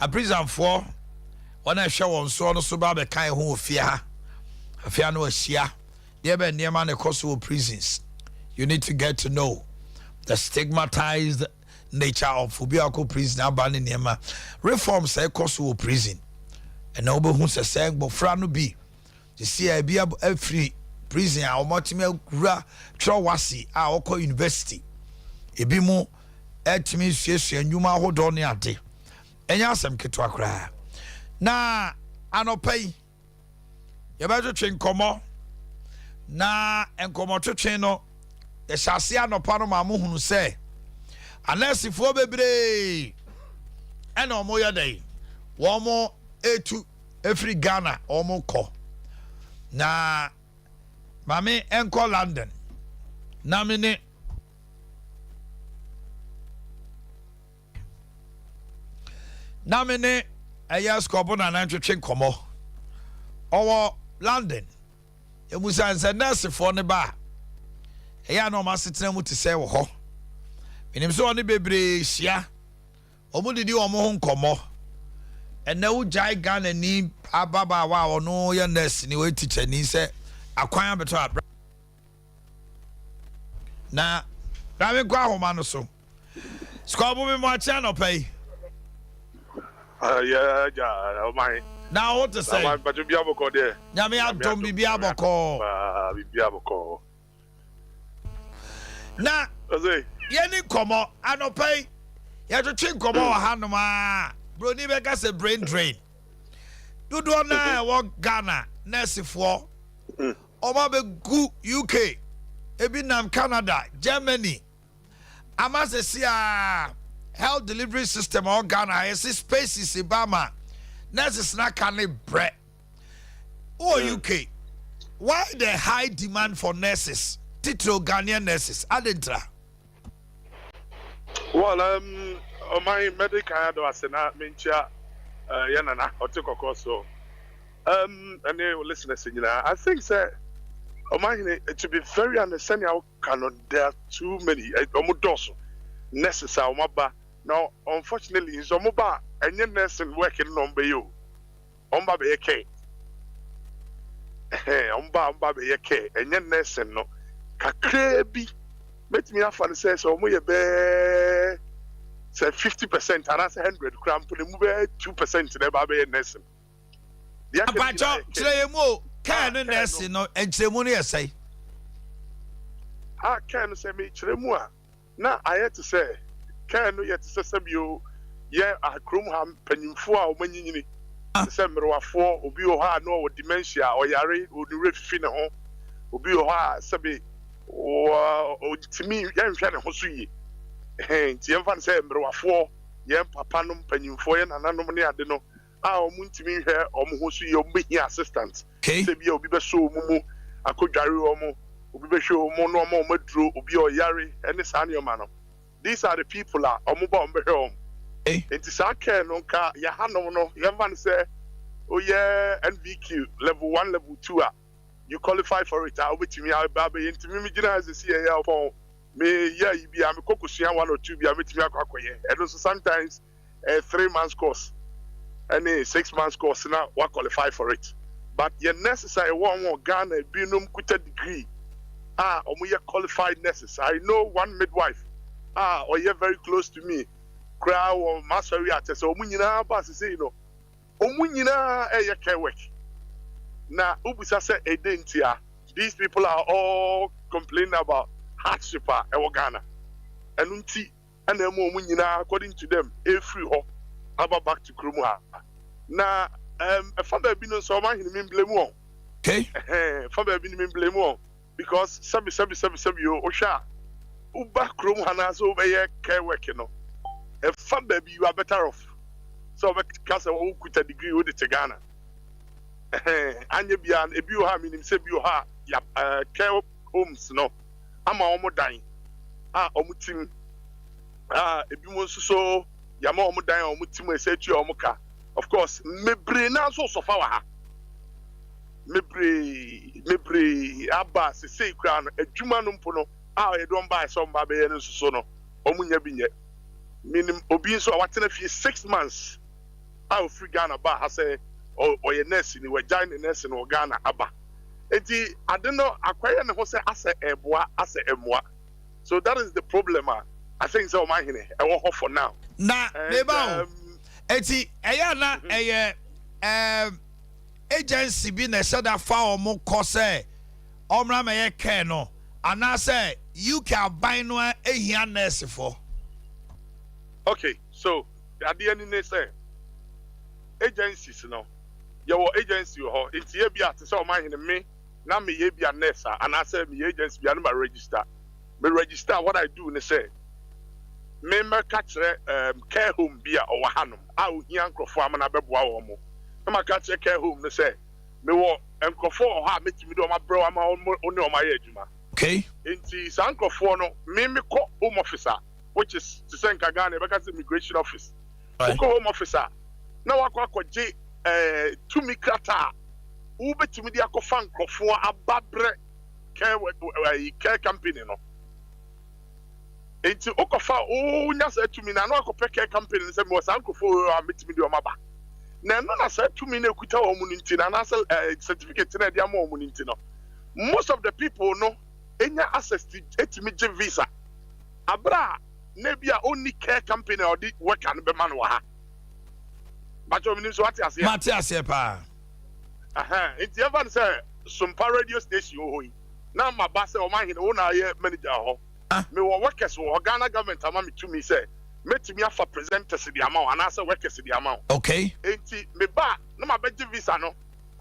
a prison for when I show on so no so ba be kan ho fia no ahia there be near the cost of prisons. You need to get to know the stigmatized nature of Obiako prison abani niema reform say cost of prison and now be hu say bofra no bi the see Abia free prison a omotime kura twawasi a okọ university ebi mu etimi suesue nwuma hodo ne ade enya asem keto akra na anopai ye ba twetwe nkomo na enkomo twetwe no ye hyase anopa no ma mo hunu se anasifo bebre ena omo yedai wo mo etu efri Ghana omo ko na mami enko London na mini ayas kobo na twetwe nkomo owo London emusan se nurse for ne ba eya no ma setena mu te se wo ho enim so oni bebre hia omudidi omo ho nkomo ena wo jai Ghana ni ababa wa ono ye nurse ni we teacher ni se akwan abeto abra na rawe kwa homa no so skobo me mo acha no pay yeah my now what to say but you be aboko there nyame adom bibi aboko bibi aboko na yeni komo anopay ya to twin komo wa hanoma bro ni be ka say brain drain dodo na wo Ghana nurse for Oma be gu UK ebi nam Canada Germany amase sia health delivery system or Ghana is spaces ibama nurses na can bre UK why the high demand for nurses titro Ghanaian nurses adentra well my medical advice na mentia yana na otikoko so and listeners I think say Omanhene, to be very understanding how canon there are too many necessary now unfortunately in Somoba and your nursing working on you omba be yake omba be yake and your nursing no kakre bi met me afan say so mo ye be say 50% and that's 100 gram put move 2% na ba be nursing abajo tire mo kan nursing no entremu no yesai can say me chiremu a na I to say can no yet say sabio ye akrom ha panyimfo a omanyini say merwafo obi o ha no dementia or yare o ni refifi ne ho obi o ha sabi o timi ye nhwe ne ho so yi nti ye mfa say merwafo ye papa no panyimfo ye nananom ne ade no a omuntimi hwe omho so ye ombehi assistant say bi obi be so omumu akodware omo obi be hwe omo no omo maduro obi o yare ene sa ne oma no. These are the people that omuba ombe home. It is okay no ka ya hanom no ye man say oh yeah NVQ level 1 level 2 you qualify for it obetimi ababe ntimi mi gina as see ya for me yeah you be am kokosua 1 or 2 be ametimi akwakoye and so sometimes a 3 months course and a 6 months course now we qualify for it but you necessary one Ghana binum kuta degree omuye qualified nurses. I know one midwife or you're very close to me. Crowd or mastery at so Munyina Bass say, you know, Omunina a care work. Now, Ubusa said, these people are all complaining about hardship at Ghana. And Unti and the Munyina, according to them, every ho about back to Krumuha. Now, a father been on so much in blame. Okay, father been in blame because Sabi Osha. Uba krom hanas over here care work, you know. A fun baby, you are better off. So because I could a degree with the Ghana. And you be an abu ham in Sebu ha, care homes, no. I'm almost dying. Omutim. If you want so, Yama almost dying, Omutim say to your Omoka. Of course, me brain also so far. Me brain, Abba, say crown, a Jumanum Pono. I don't buy some baby and so no. Omunya binye. Minim obi so watena fi 6 months. a free Ghana ba ha say or your nurse ni we join the nurse no Ghana aba. Enti I don't know akwaye ne ho say ase eboa ase emwa. So that is the problem. I think so Omanhene e wo ho for now. Na neba enti eya na eye agency bi na said that fa omo ko say omra me ye care no ana say you can buy no ehia nurse for. Okay, so at the end they say agencies no your agency ho enti ye bia te say Omanhene me na me ye bia nurse and I say me agency bia no ma register. Me register what I do ne say me catch care home bia or hanum a ohia nkrofo amana beboa wo mo. Na catch care home ne say me wo nkrofo ha metimi do ma bro ama oni o ma ye adwuma. Okay. Enti san nkrofo no me call home officer which is to say Ghana because immigration office. Right. Call home officer. Na wakwaje tumi krata u betimi dia ko fan nkrofo ababre care company no. Enti okofa o nya sa tumi na no akope care company se mo san nkrofo a metimi dia maba. Na no na sa tumi na ekuta wo mu nti na certificate na dia mo mu nti no. Most of the people no enya access to etimi je visa. Abra na bia only care company or the work and be man wa ha. But you mean so what ase? Mate ase pa. Enti ever say Sompa radio station ho yi. Na ma ba say Omanhene wo na ye manager ho. Me wo workers wo Ghana government ama me to me say metimi afa presenters the amount and asa workers the amount. Okay. Enti me ba na ma beji visa no.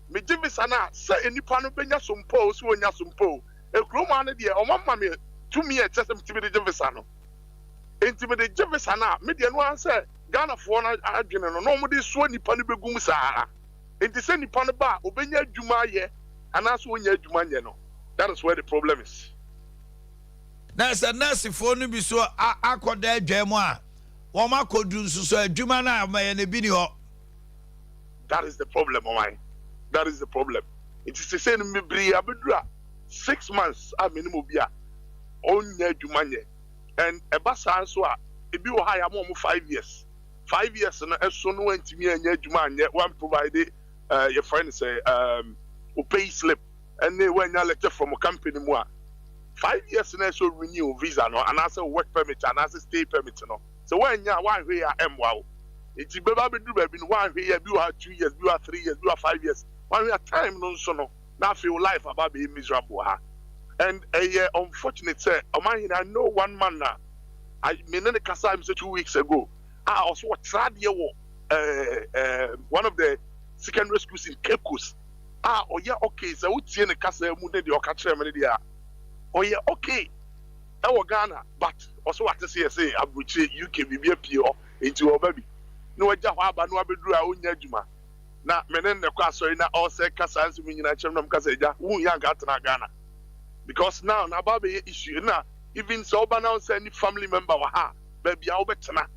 Me gi visa na say enipa no benya Sompa so onya Sompa. E kroma na de o mama me to me e chese metimi de visa no. Enti me de gi visa na me de no an say Ghana for na adwene no mo de so nipa no begum saa. Enti say nipa no ba obenya adwuma ye and asa onya adwuma nye no. That is where the problem is. Na say nurse for no bi so akoda adwam a wo makodu nsuso adwuma na amaye ne bi ni ho. That is the problem, mine. That is the problem. It is the same me bri abedura 6 months a minimum bia onya adwuma nye. And ebasa so a ebi wo ha ya mo 5 years. 5 years na eso no antimi anya adwuma nye one provide your friend say pay slip and they when you letter from a company mu a 5 years na so renew visa no and also work permit and also stay permit no. So when you one here wow. It's beba be do be no one here be 2 years, be 3 years, be 5 years. One year time no so no. Now feel life about being miserable ha. And unfortunate say Omanhene I know one man na I mean in the kasa 2 weeks ago. I also tried here one of the secondary schools in Cape Coast. Oh yeah, okay. So we see the kasa mu de okatre me dia. Oh yeah, okay. Ewo Ghana, but also what to say abuchi UK bibia pio into o baby. No agya ho aba no abeduru a onya adwuma. Na menen ne kwa sorry na all say kasa nso mu nyina kyem nam kasa agya. Wu ya ga atena Ghana. Because now na ba be issue na even so ba now say any family member wa ha baby a obetena.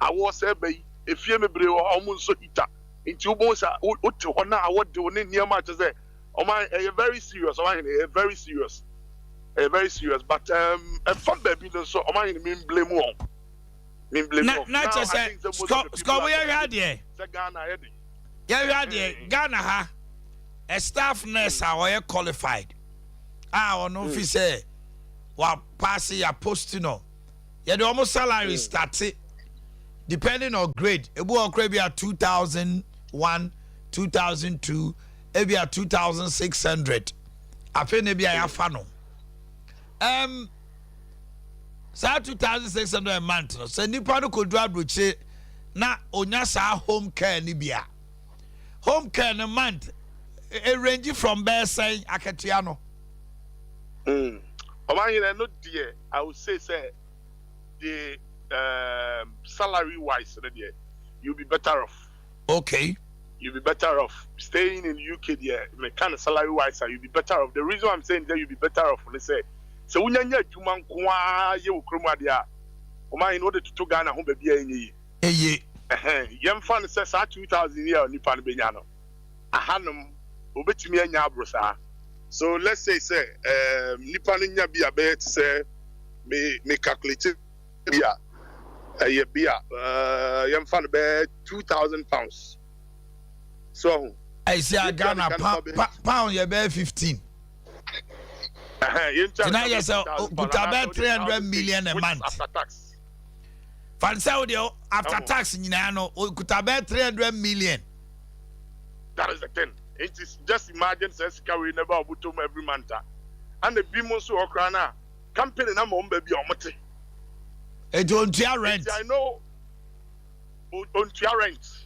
Awo say be efie mebre wo omo nso hita. Nti ubo sa ote ho na awode wo ne niam a say o man very serious. O very serious. Very serious, but a fun baby so Omanhene mean blame on. Mean blame on. Not just say Scott we are here. Ghana heading. Yeah, we are Ghana ha. A staff nurse are qualified. On officer wa pass your post no. Yeah, the almost salary started depending on grade. Ebu okre be at 2001, 2002, maybe at 2600. Afi ne be a fa no. Sa 2,600 a month no. So nipa no could drive bruche na onya sa home care ni bia. Home care in a month it range from bear saying akatiano. Omanhene no dear I would say the salary wise you'll be better off. Okay. You'll be better off staying in UK there. Kind of salary wise you'll be better off. The reason I'm saying that you'll be better off when they say so when you adwuma nkoa ye okroma dia Omanhene no de to Ghana ho bia enyi Eye yem fan say 2000 year nipa no benya no ahanum obetimi anya abrosa. So let's say nipa no nya bia be say me calculate bia yem fan be £2,000 So I see a Ghana pound you bear 15. Now you say could about 300 million a month after tax. Fancy audio after tax in no could about 300 million. That is the thing. It is just imagine says carry never butum every month. And the bimo so okrana campaign na mo baby omote. E don't rent. I know on rent.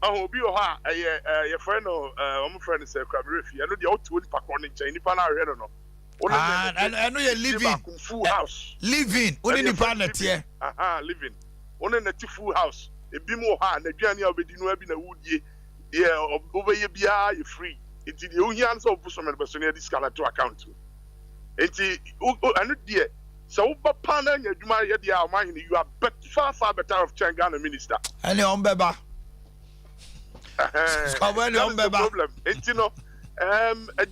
Oh, be ha your friend or friend say Krabirefi. I know the out to pack on in China pa na hwe no. I know you living full house. Living only the planet here. Living. Only na full house. E bimo ha na duane obedi no abi na wudie. Yeah, over here bia you free. It the only answer of some person here this to account. It and dear. So Papa and Juma you are far better of Ghana minister. And your beba. Problem. It's a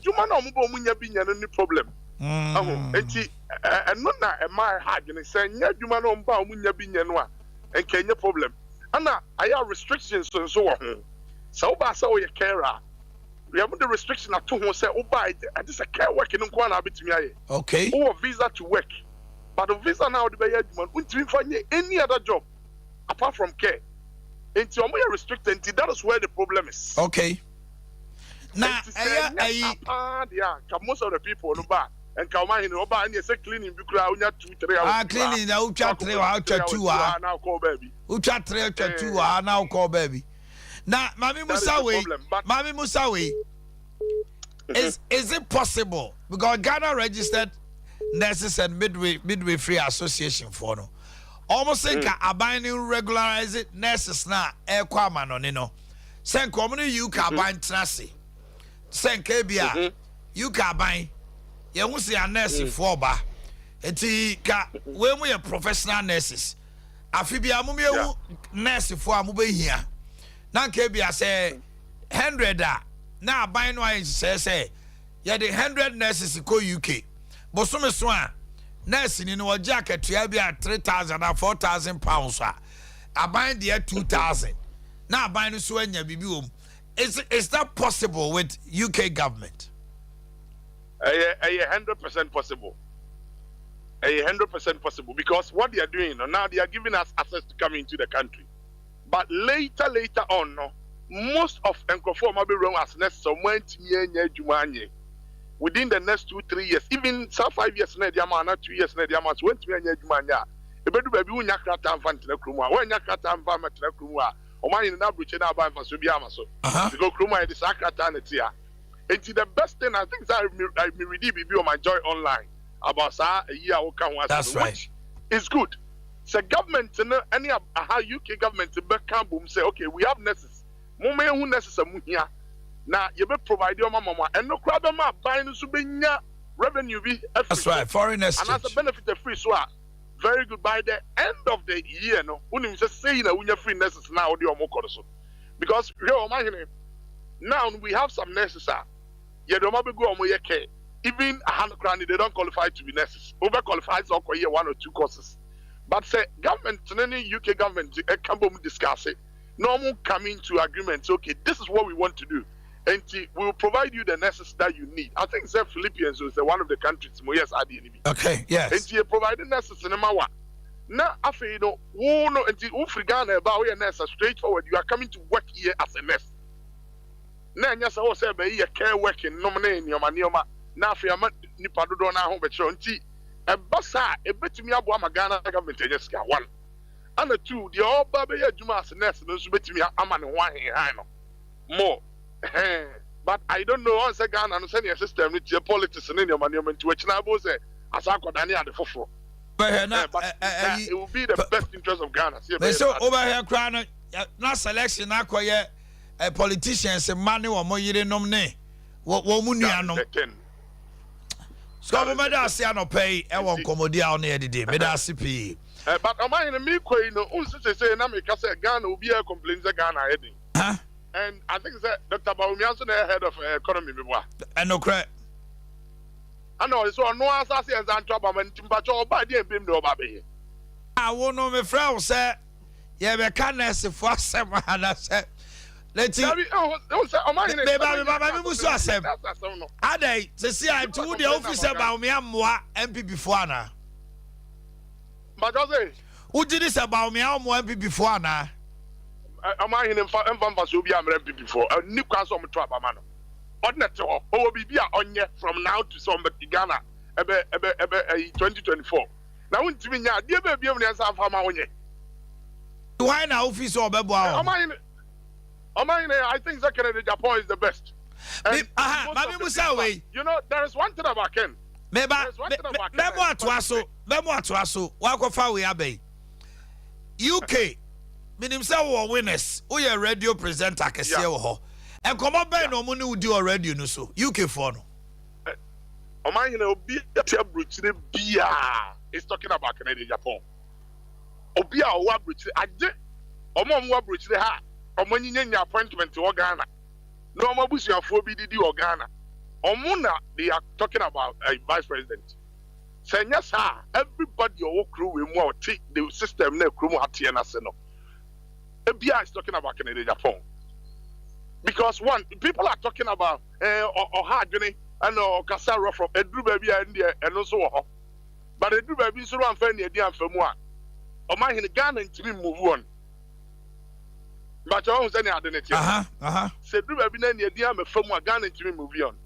Juma no munya binya no problem. Enti and not na my hard and say nya Juma no mba munya binya no and Kenya problem. And I have restrictions and so on. So you carer. We have the restriction at home say I just a care working in Kwana bit. Okay. Or visa to work. But the visa now the man won't find any other job apart from care. Until we are restricted, that is where the problem is. Okay. Now, most of the people no bar and come in no bar and you say cleaning because we have 2-3 hours. Cleaning the chat 3 hours 2 hours now call baby. Chat 3 2 hours now call baby. Now, Mami Musawi, is it possible because Ghana registered nurses and midwifery association for no almost think abiding regularize it nurses now air kwama no no sen community you can buy trasi sen kebia you can buy ye hu se nurse for ba enti ka we mu ye professional nurses afi bia mu ye nurse for amu be hia na kebia say 100 na buy no I say ye the 100 nurses ko UK Bosome so a nurse ni no jacket to bia 3,000 and 4,000 pounds aban there 2,000 na aban no so anya bibi om is that possible with UK government? 100% possible. 100% possible because what they are doing now they are giving us access to come into the country. But later on most of Enkrofo ma be run as nurse so went nya adwuma within the next 2-3 years, even some 5 years, not 2 years, went to me and Jumania. A better baby, we knock out time for Kruma. When you cut time for Kruma, or mine in Abuja now by for Subiamaso. To go Kruma at the Sacratanity. And the best thing I think I redeem on my joy online about a year or come. That's right. It's good. So, government, any how UK government to back boom say, okay, we have nurses. More who necessary here. Now you be provide your mama and no crab ma buying subenya revenue be. That's right, foreign exchange. And as a benefit free so very good by the end of the year no. When just say that when you free nurses now the omo because here Omanhene now we have some nurses you don't go omo care. Even a hand cranny they don't qualify to be nurses. Over qualified so year 1 or 2 courses. But say government any UK government can discuss it. No more coming to agreement. Okay, this is what we want to do. And we will provide you the nurses that you need. I think the Philippines is one of the countries. Yes, okay, yes. And you provide the nurses in Mawa. Now, after you know, no, and you Ghana about your nurse straightforward. You are coming to work here as a nurse. Now, yes, I was saying, be a care working, nominate your manioma. Now, if you are Nipadodo now, home, but you're a bassa, a bit to me about Ghana government. Yes, 1. And 2, the all baby Juma as a nurse, and so bet me a man more. But I don't know once again and send your system with your politics and in your monument to which now say as I got Daniel the Fofo. But it will be the best interest of Ghana. So over here, Crown, not selection, I acquire a politicians and money or more year nominee. What woman you know? So, I say, I don't pay, I won't commodia on the day, but I see. But am I in a me queen? Also, say, Namika said Ghana will be a complaint Ghana heading. Huh? And I think that Dr. Baumianson head of economy. And no credit. I know, so no assassins and trouble and Timbacho by the beam no baby. I won't know my friend, sir. Yeah, we can't ask for some. And I said, let's see. Baby, Musu asem. Adey, se see I to the office about me amwa MP before na. But Jose, who did this about me amwa MP before na? Omanhene mfa so bi amra MP before. Ni kwa so mto abama no. Ordinate o bibia onye from now to Sompa Ghana ebe 2024. Na wuntimi nya de be biem ne nsa afa ma onye. Why na office or bebo Omanhene, I think Secretary Japan is the best. You know, there is one thing about Ken. Memo atuaso wakofa we abey. UK minim say wo winners who your radio presenter kese wo ho. E komo ben no mu ni udi o radio no so UK for no. Omanhene obi tia bruchire bia is talking about Canada Japan. Obi a wa bruchire age omo wa bruchire ha omo nyinya appointment wo Ghana. No more busuafo bi didi o Ghana. Omuna they are talking about a vice president. Say yes, sir. Everybody or crew we more take the system na crew mo hatie na se no. Ebia is talking about Canada Japan. Because one, people are talking about or hardware and Kasara from Edru baby and also. But Edru baby so ran fan the dia famu a. Omanhene Ghana ntimi move on. But you don't say anything. Say Edru baby na the dia me famu a Ghana ntimi move on.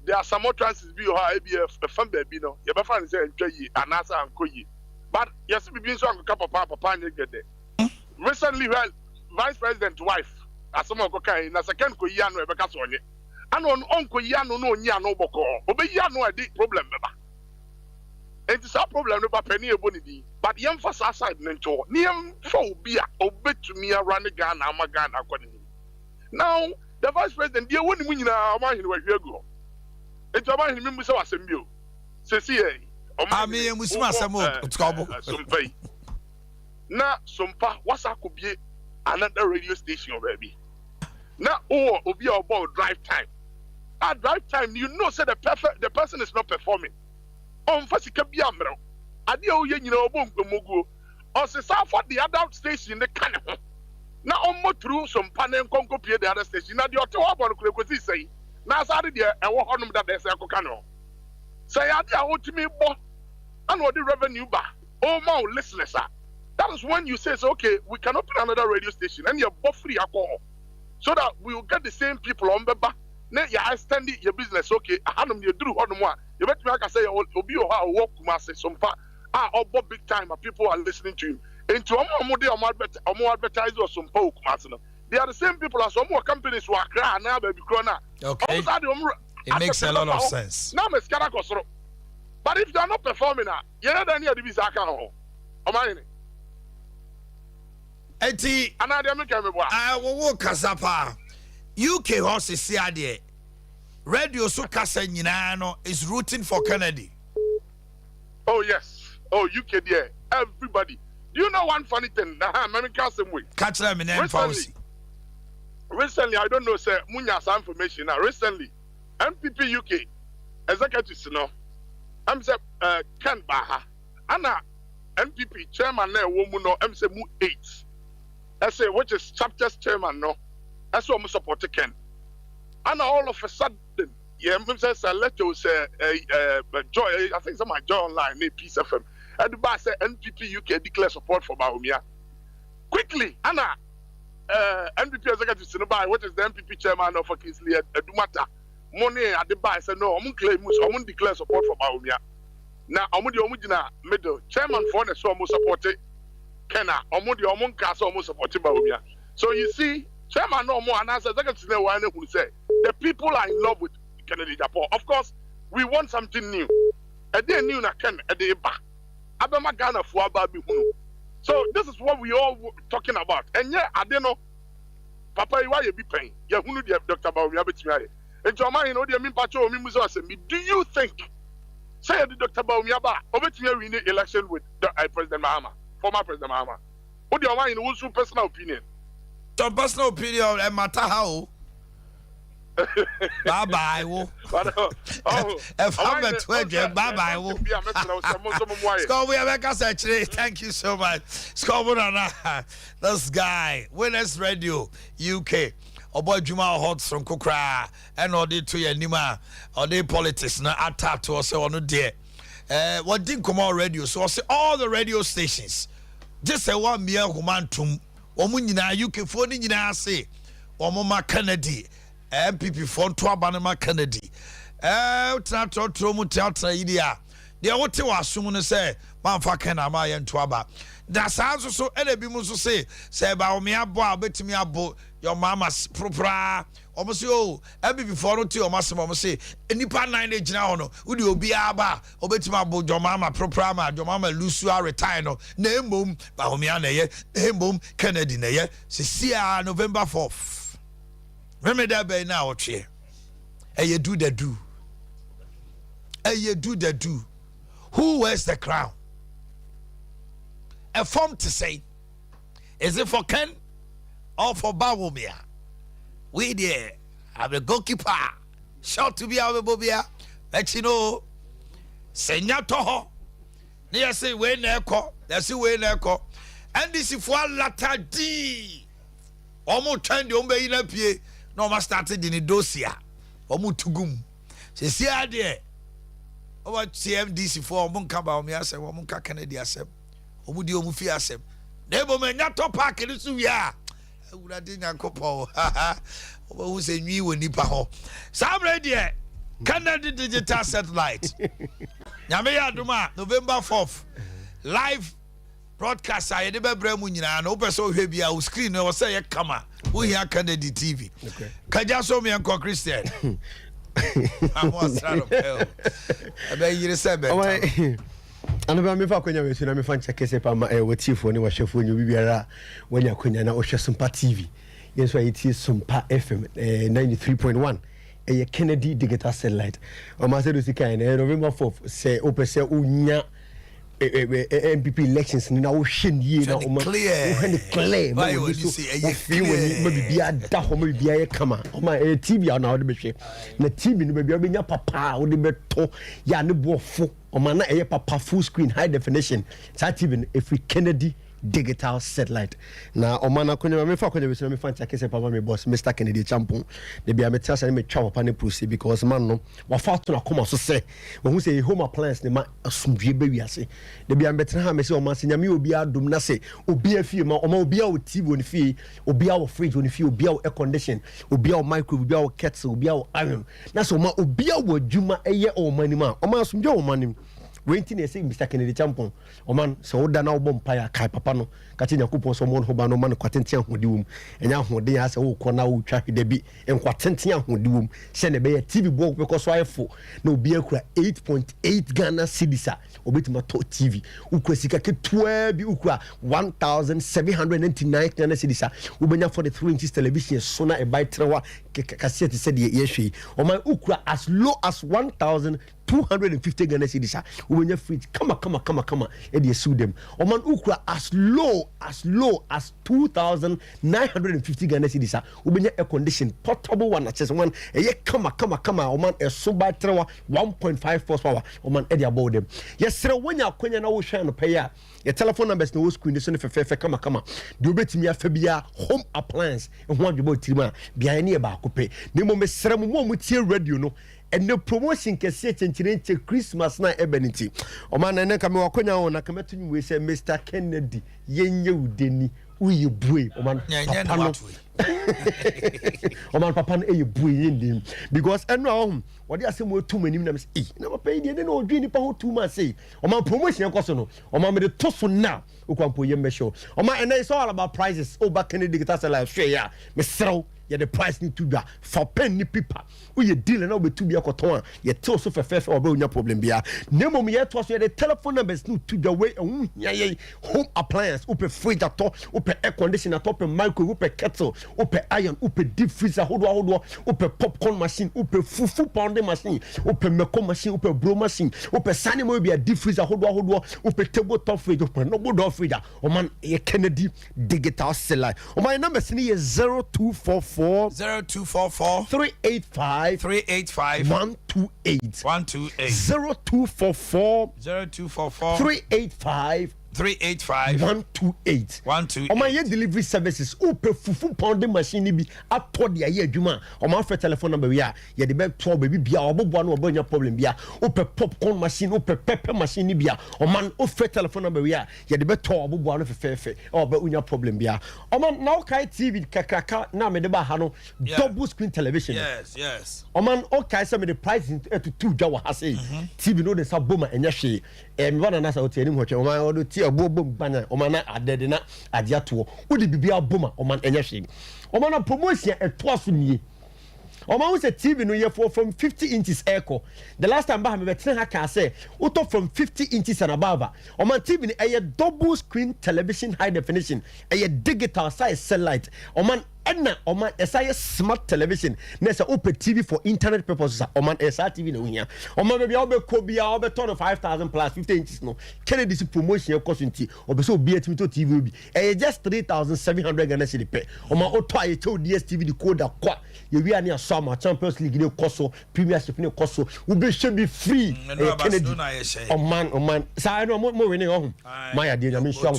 There are some more chances be or IBF a fan baby no. You better find say enjoy anasa anko. But yes, we been so anko papa and get there. Recently, well, Vice President's wife, as some of okay, na second ko yano ebeka so onye. Ano onko yano no nya no boko. Obe yano a di problem beba. It is a problem no ba penny eboni di. But yem for side nento. Ni yem for obi a obetumi around Ghana ama Ghana akoni. Now, the Vice President dey woni mu nyina Omanhene wa hwegu. Enti Omanhene mi musa wasembio. Sesi e. Ami musima asemo utkobo. Sompa. Na Sompa wasa could be another radio station baby. Now obi about drive time. At drive time, you know say the person is not performing. Fasika bi amro. Ade o ye nyina obonkomoguo. O se sa for the other station the kan ho. Na omo through Sompa na nkonko pie the other station. Na the oto obon kure kwesi sei. Na sa de ewo honum da de se akoka no. Say ade a wotimi bo. And what the revenue ba. Oh my listeners are. That is when you say, okay, we can open another radio station and you're both free alcohol. So that we will get the same people on the back. Then you extend your business, okay. I had them you do on one. You bet me I can say you'll be how walk say Sompa. All big time and people are listening to him. Into more advertisers or some folk. They are the same people as some more companies who are crying now, baby corona. Okay. It makes a lot of sense. Now but if you are not performing, you're not any of the business account. Eti wo kasapa UK horse see ade radio so kasa nyina no is rooting for Kennedy. Oh yes. Oh UK there. Everybody. Do you know one funny thing? American same way. Catch them in policy. Recently, I don't know say munya some information now. Recently, MPP UK executives no. I'm say Ken Baha. Anna MPP chairman na woman no I'm say mu 8. I say, which is chapter's chairman, no? That's what I'm supporting Ken. And all of a sudden, yeah, says a letter say, Joy, I think some my Joy Online, a piece of him. And the boss said, NPP UK declare support for Baumia. Quickly, Anna, NPP executive Sinabai, what is the NPP chairman of Kingsley Dumata? Money at the bar said, no, I'm going to claim, I'm going to declare support for Baumia. Now, I'm going to middle chairman for the so I'm supporting. Kena omudi omunka so omo support Baumia. So you see, chairman no more and as executive who say the people are in love with Kennedy Japan. Of course, we want something new. A day new na Ken a day back. Abema Ghana for Ababi Hunu. So this is what we all talking about. And yeah, I don't know. Papa, why you be paying? Ya Hunu Dr. Baumia betray. And Joma, you know, the mean patrol me muzo me. Do you think say the Dr. Baumia ba obetray win the election with President Mahama? Former President Mahama. What do you want in whose personal opinion? Some personal opinion and matter how. Bye bye. Oh, if I'm a 12, bye bye. Thank you so much. This guy, Winners Radio, UK. Obo Juma hot from Kokra, and or did to your Nima, or the politics, na attack to us on there. What didn't come on radio, so I say all the radio stations. Just a 1 mere woman to Omunina, UK phone in say, Omoma Kennedy, MPP phone to Abanama Kennedy. Trato Tromuteatra Idia. The what you assume say, Manfakan Amaya and Twaba. That's also so Elebimus say about me abo, bet me abo, your mama's propra. Almost you, every before to your master say, any part 9 age now, no, would you be aba, or bet my bo, your mama propra, your mama Lucia retire, no, name boom, Bahomiana, name boom, Kennedy, ye, see November 4th. Remember that by now, chair. You do the do. You do the do. Who wears the crown? A form to say, is it for Ken or for Bawumia? We there, I'm a goalkeeper. Short to be our bobia. Let you know, Senya Toho. Near say, when echo, that's the way echo. And this is for latter D. Almost turned the umbe in a pie. No, ma started in a dossier. Almost tugum. She see there. Over CMDC for Munkaba, me as a Munka Kennedy asem. Omudi omufi asem. Nebo me nyato park ni su ya. Ewura de nyankopon. Oba hu se nwi woni pa ho. Sam ready Kennedy digital satellite. Nyame ya duma November 4th. Live broadcast I de bebre mu nyina na opeso hwe bia o screen no say ye kama. Wo hia Kennedy TV. Okay. Kaja so me enko Christian. I'm was trying to tell. I bet you the same. And about me for Konya, we should have found Chakesapa, what chief when you were chef when you be when you're Konya or Sompa TV. Yes, why it is Sompa FM 93.1. A Kennedy digital satellite. O Masedusi kind, November 4th, say, Opesa Unya. MPP elections ni na wo hwe ye na o ma clear why you say feel when maybe bia da ho maybe bia ye kama o ma TV na wo de behwe na TV no maybe obenya papa wo de beto ya ne boofo o ma na papa full screen high definition sa TV if we Kennedy digital satellite na o ma na konya me fa konya we me fa ntia papa me boss Mr Kennedy Champon de bia me tia me twa papa ne proceed because man no wa fa to na koma so say wo hu say home appliance ne ma asumdue ba wiase de bia me tena ha me say o ma se nyame obi adom na say obi afie ma o ma obi a o TV on fie obi a o fridge on fie obi a o air condition obi a o microwave obi a o kettle obi a o iron na so ma obi a wo adwuma eye o manima o ma asumdue o manim Waiting to say Mr. Kennedy Champon, or man, so da now bompire, Kai Papano, Katina Coupon, someone who ban no man, Quatentia who doom, and now when they ask, oh, Cornau, Chappy Debbie, and Quatentia who doom, send a bay TV book because why for no beer cry 8.8 Ghana Cedisa, or bit my TV, Ukwesika 12 Ukra 1,799 Ghana Cedisa, Ubena for the 3 inches television, Sona a by Trawa, cassette said ye, or my Ukra as low as 1,250 Ghana Cedisa. When you're free, come on, and you sue them. Oman Ukra as low as 2,950 Ghana Cedisa. When you're air condition, portable one, just one, and you come on, Oman a super 1.5 horsepower. Oman Eddie about them. Yes, sir, when you're going to shine pay your telephone numbers no screen, the son of a come. Do bet me a Fabia home appliance and one you bought Tima behind near Bakupe. Nemo me serum with your radio no. And the promotion can set and change Christmas night ebonity. O man and come wakonya on a committee we say Mr. Kennedy yenye udeni uye boy o man o man papa no e boy yendim because eno what they say more too many na say na papa dey no odwini pa ho too much say o man promotion koso no o man me de to so now o kwampo yembe show o man and it's all about prices over Kennedy guitar say like share ya me serow ya the price need to be for penny paper we deal na be to be akoton ya tell so fefe oba onya problem bia nemo me yet was the telephone numbers no to the way home appliance open fridge ato open air conditioner open microwave open kettle open iron open deep freezer hodo open popcorn machine open fufu pounding machine open meko machine open blow machine open sanimo be a deep freezer hodo open table top fridge open no go door fridge o man Kennedy digital satellite o my number is 0244 0244 0244 385 385 128 128 0244 0244 385 385 128 128. Oman ye delivery services upe fufu pounding machine bi atọ de aye adwuma oman fe telephone number we a ye de be to baby bia oboboa no obonya problem bia upe popcorn machine upe pepper machine bia oman ofe telephone number we a ye de be to oboboa no fefe oba unya problem bia oman now kai TV kakraka na me de ba ha no double screen television. Yes. Oman okay say me the price to 2 dwa ha say TV no de sa boma enya hwe me wana na sa o tiani hwetwe oman o do ti abobom bana oman na adede na agya to wo de bibia boma oman enya hwe oman na promotion eto aso nie oman wo say TV no ye for from 50 inches echo the last time ba me betre ha ka say wo to from 50 inches and above oman TV no a double screen television high definition a digital size satellite oman Edna Oman SIS smart television nessa open TV for internet purposes Oman SR TV no here Oman baby obe kobia obe turn 5,000 plus 50 inches no Kennedy promotion cost nti obe so be to TV obi just 3,700 Ghana cedi pe Oman oto aye to DSTV decoder kwa ye wi ani asoma Champions League ne koso Premiership ne koso obe should be free Kennedy Oman sa no mo we ne ho my idea me show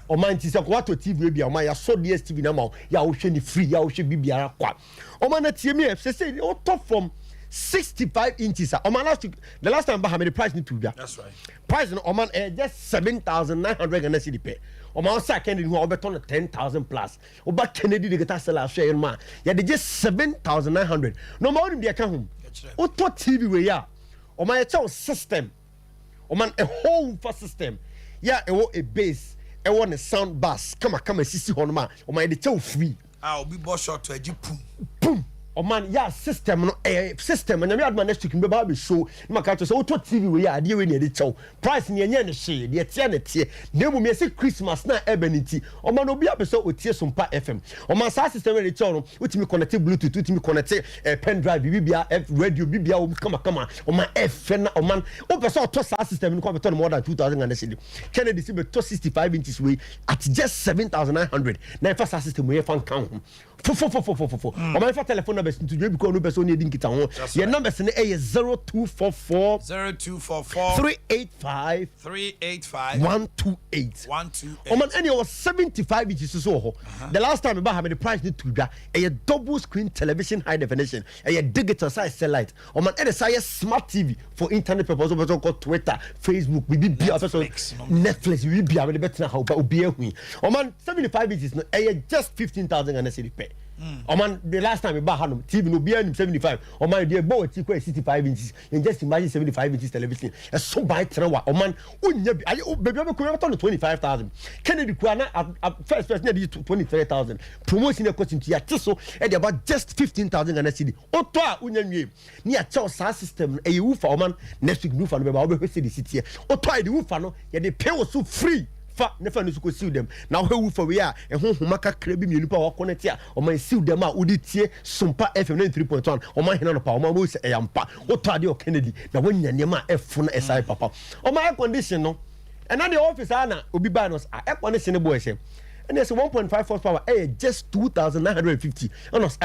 Oman ti se ko to TV obi Oman ya so DSTV na ma ya wo hwe ni free ya wo hwe bibiara kwa Oman na tie me say o top from 65 inches Oman the last time how many price need to be that's right price no Oman just 7,900 Ghana cedi pe Oman sa Kennedy who obeton 10,000 plus oba Kennedy de geta sell share ma ya de just 7,900 no ma won be ka home o to TV we ya Oman ya chow system Oman a whole for system ya e wo a base e wo ne sound bass kama sisi hono ma Oman de chow free obi bo shot to aji pum Oman ya system no system na me adman next week me ba be show na ka to say auto TV we ya ade we ne de chow price ne enye ne hye de tie ne tie na mu me say Christmas na ebenity Oman obi abeso otie Sompa FM Oman sa system we de chow no utimi connect bluetooth utimi connect pen drive bibia radio bibia o kama Oman F na Oman o beso to sa system no ko beto more than 2,000 Ghana cedi Kennedy si be to 65 inches we at just 7,900 na fa sa system we fan kan fo Oman fa telephone numbers to you because no person need nkita ho your numbers ne 0244 385 128 Oman any was 75 inches so ho the last time about how many price need to dwa a double screen television high definition a digital size satellite Oman any size smart TV for internet purposes also called Twitter Facebook we be Netflix we be able to better how ba obi ehu Oman 75 inches no a just 15,000 Ghana cedi pe Oman the last time we bought Hanum TV no be 75 Oman the boy ti 65 inches and just imagine 75 inches television so buy trewa Oman unya baby be ko turn 25,000 Kennedy Kwana first na 23,000 promotion e cost ya tiso e dey about just 15,000 Ghana cedi oto a unya nwie ni a chow sa system e wu fa Oman next week no fa no be ba we hwese the city oto a the wu fa no ye dey pay so free fa nefa no suko siw dem na ho for we a ehonhoma kakra bi mienu pa wo connect a o man siw dem a udi tie Sompa FM 93.1 o man hina no pa o man wo se eyampa wo to ade o Kennedy na wonya nema efo na esai papa o man air condition no and na the office ana obi ba no air condition boy say and there's 1.5 horsepower just 2,950 onos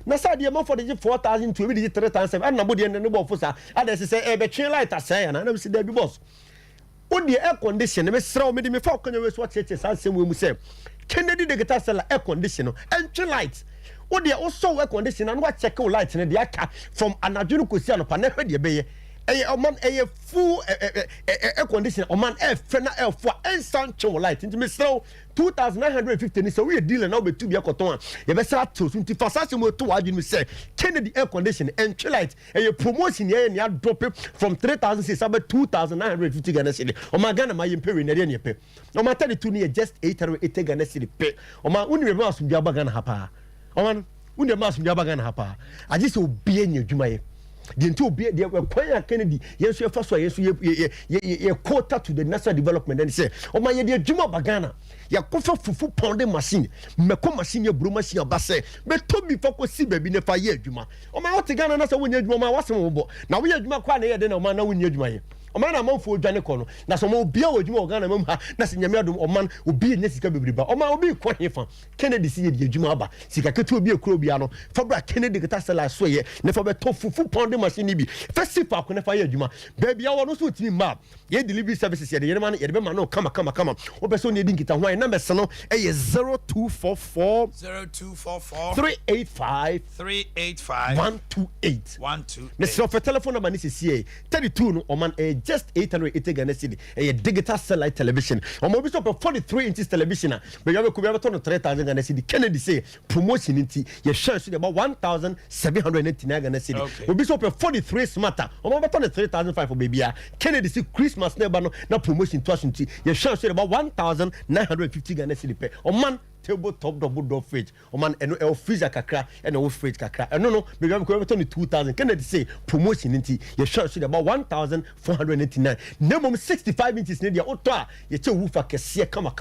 na sa de ma for the 4,000 to be 3,000 and na body ne bo fo sa ada se say be twen light asai na se da bi boss the air condition me sraw me fa kwanya we so cheche sansem we mu say Kennedy de guitar seller air condition entry light the also air condition and what check light ne de aka from anadwunu kosi anopa na hwe de be man full air condition man air fena air for instant chill light into me sraw 2,950 ni so we deal na be tu bi akoton ye be sra to sunti fasase mo to wadwunu me say Kennedy air condition entry light promotion ye ne drop from 3,600 to 2,950 Ghana cedi o ma Ghana ma yempe we na de ne pe o ma 32 ni just 880 Ghana cedi pe o ma uni me ma so bi abaga na hapa o ma uni ma so bi abaga na hapa aje se obi enya dwuma ye the two be the Kwanya Kennedy yes you first yes you quota to the national development and say oh my ye dwuma bagana ya kofa fufu pounding machine meko machine ye bro machine abase be to bi focus si baby ne fa ye dwuma oh my what Ghana na say wonya dwuma ma wasem wo bo na wo ye dwuma kwa na ye de na ma na wonya dwuma ye Oman na manfo dwane ko no na so mo bia wadwuma organ na mam ha na se nyame adom oman obi nya sika bebriba oman obi ko hefa Kennedy si ye adwuma aba sika ketu obi ekuro bia no fa bra Kennedy geta sell so ye ne fa be to fufu pound machine bi festival ko ne fa ye adwuma ba bia wo no so timi map ye delivery services ye de man ye de be ma no kama obeso ne di nkita ho na mese no e ye 0244 385 128 me so for telephone number ni se 32 no oman just 880 Ghana cedi a digital satellite television omo bi so 43 inches television be you be to 3000 Ghana cedi Kennedy say promotion inti ye share so about 1789 Ghana cedi obi so 43 smarter omo be to 3500 for baby Kennedy say Christmas never no na promotion to us inti ye share so about 1950 Ghana cedi pe oman table top double door fridge oman eno e freezer kakra eno fridge kakra no be you be to 2000 Kennedy say promotion inti ye share so about 1489 nemom 65 inches ne dia oto a ye che woofer kese kama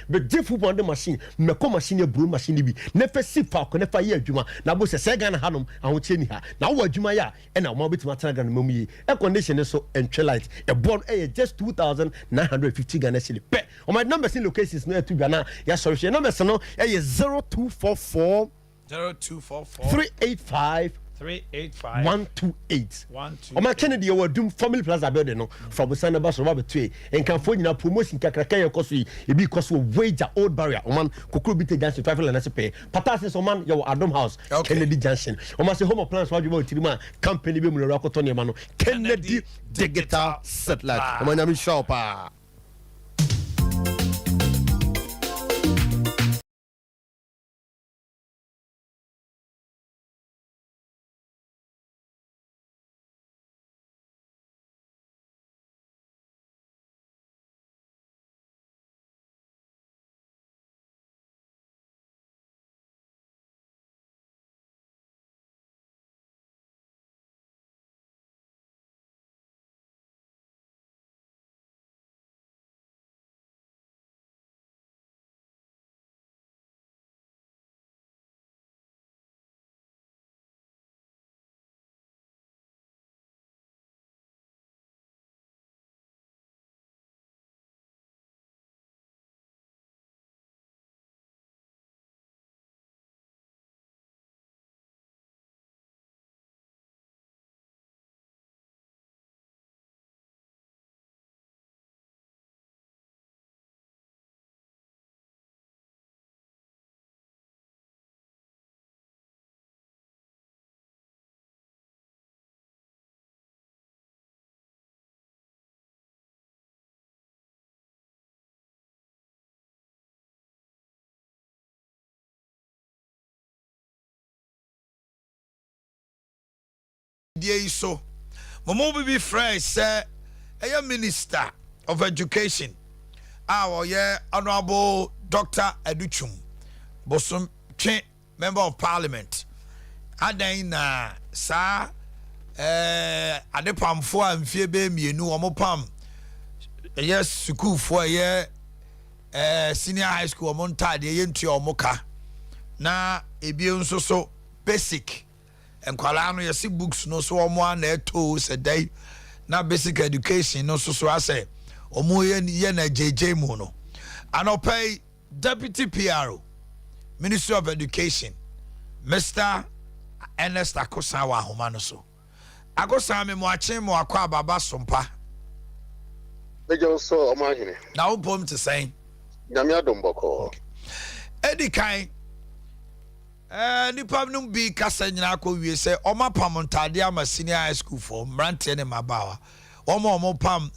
be different on the machine me ko machine brew machine bi ne fa sifa ko ne fa ye adwuma na bo se Ghana hanom aho che ni ha na wo adwuma ya e na mo betima tana Ghana mom yi e condition so entry light e born e just 2950 Ghana cedi pe o my numbers in locations no to Ghana ya sorry she numbers no e 0244 385 128 Oma Kennedy wa dum family plaza building no from Sanda Basso Robert en kan fo nyina promotion kakra kan yakoso yi e bi koso wager old barrier oman kokro bi te junction traffic na se pay patasis oman your Adom house Kennedy junction oma se home plans wa djuma otirima company be mu lora koto ne ma no Kennedy digital satellite oma nyami shop ah die so momo be fresh say a minister of education our honorable Dr. Educhum bosom twe member of parliament adan na sa adepamfo amfie be mienu omopam school for senior high school omontade yentu omoka na ebi nso so basic enkwala no yesi books no so omo na eto se dai na basic education no so ase omo ye na JJ mu no anopay deputy PRO Ministry of Education Mr. Ernest Akosa wa homa no so Akosa me mo achen mo akwa baba Sompa Bejo so Omanhene na wo pom te sen nyame adomboko edikan nipa num bi kasa nyina akọ wie se oma pam ntade ama senior high school for mrante ne mabawa omo pam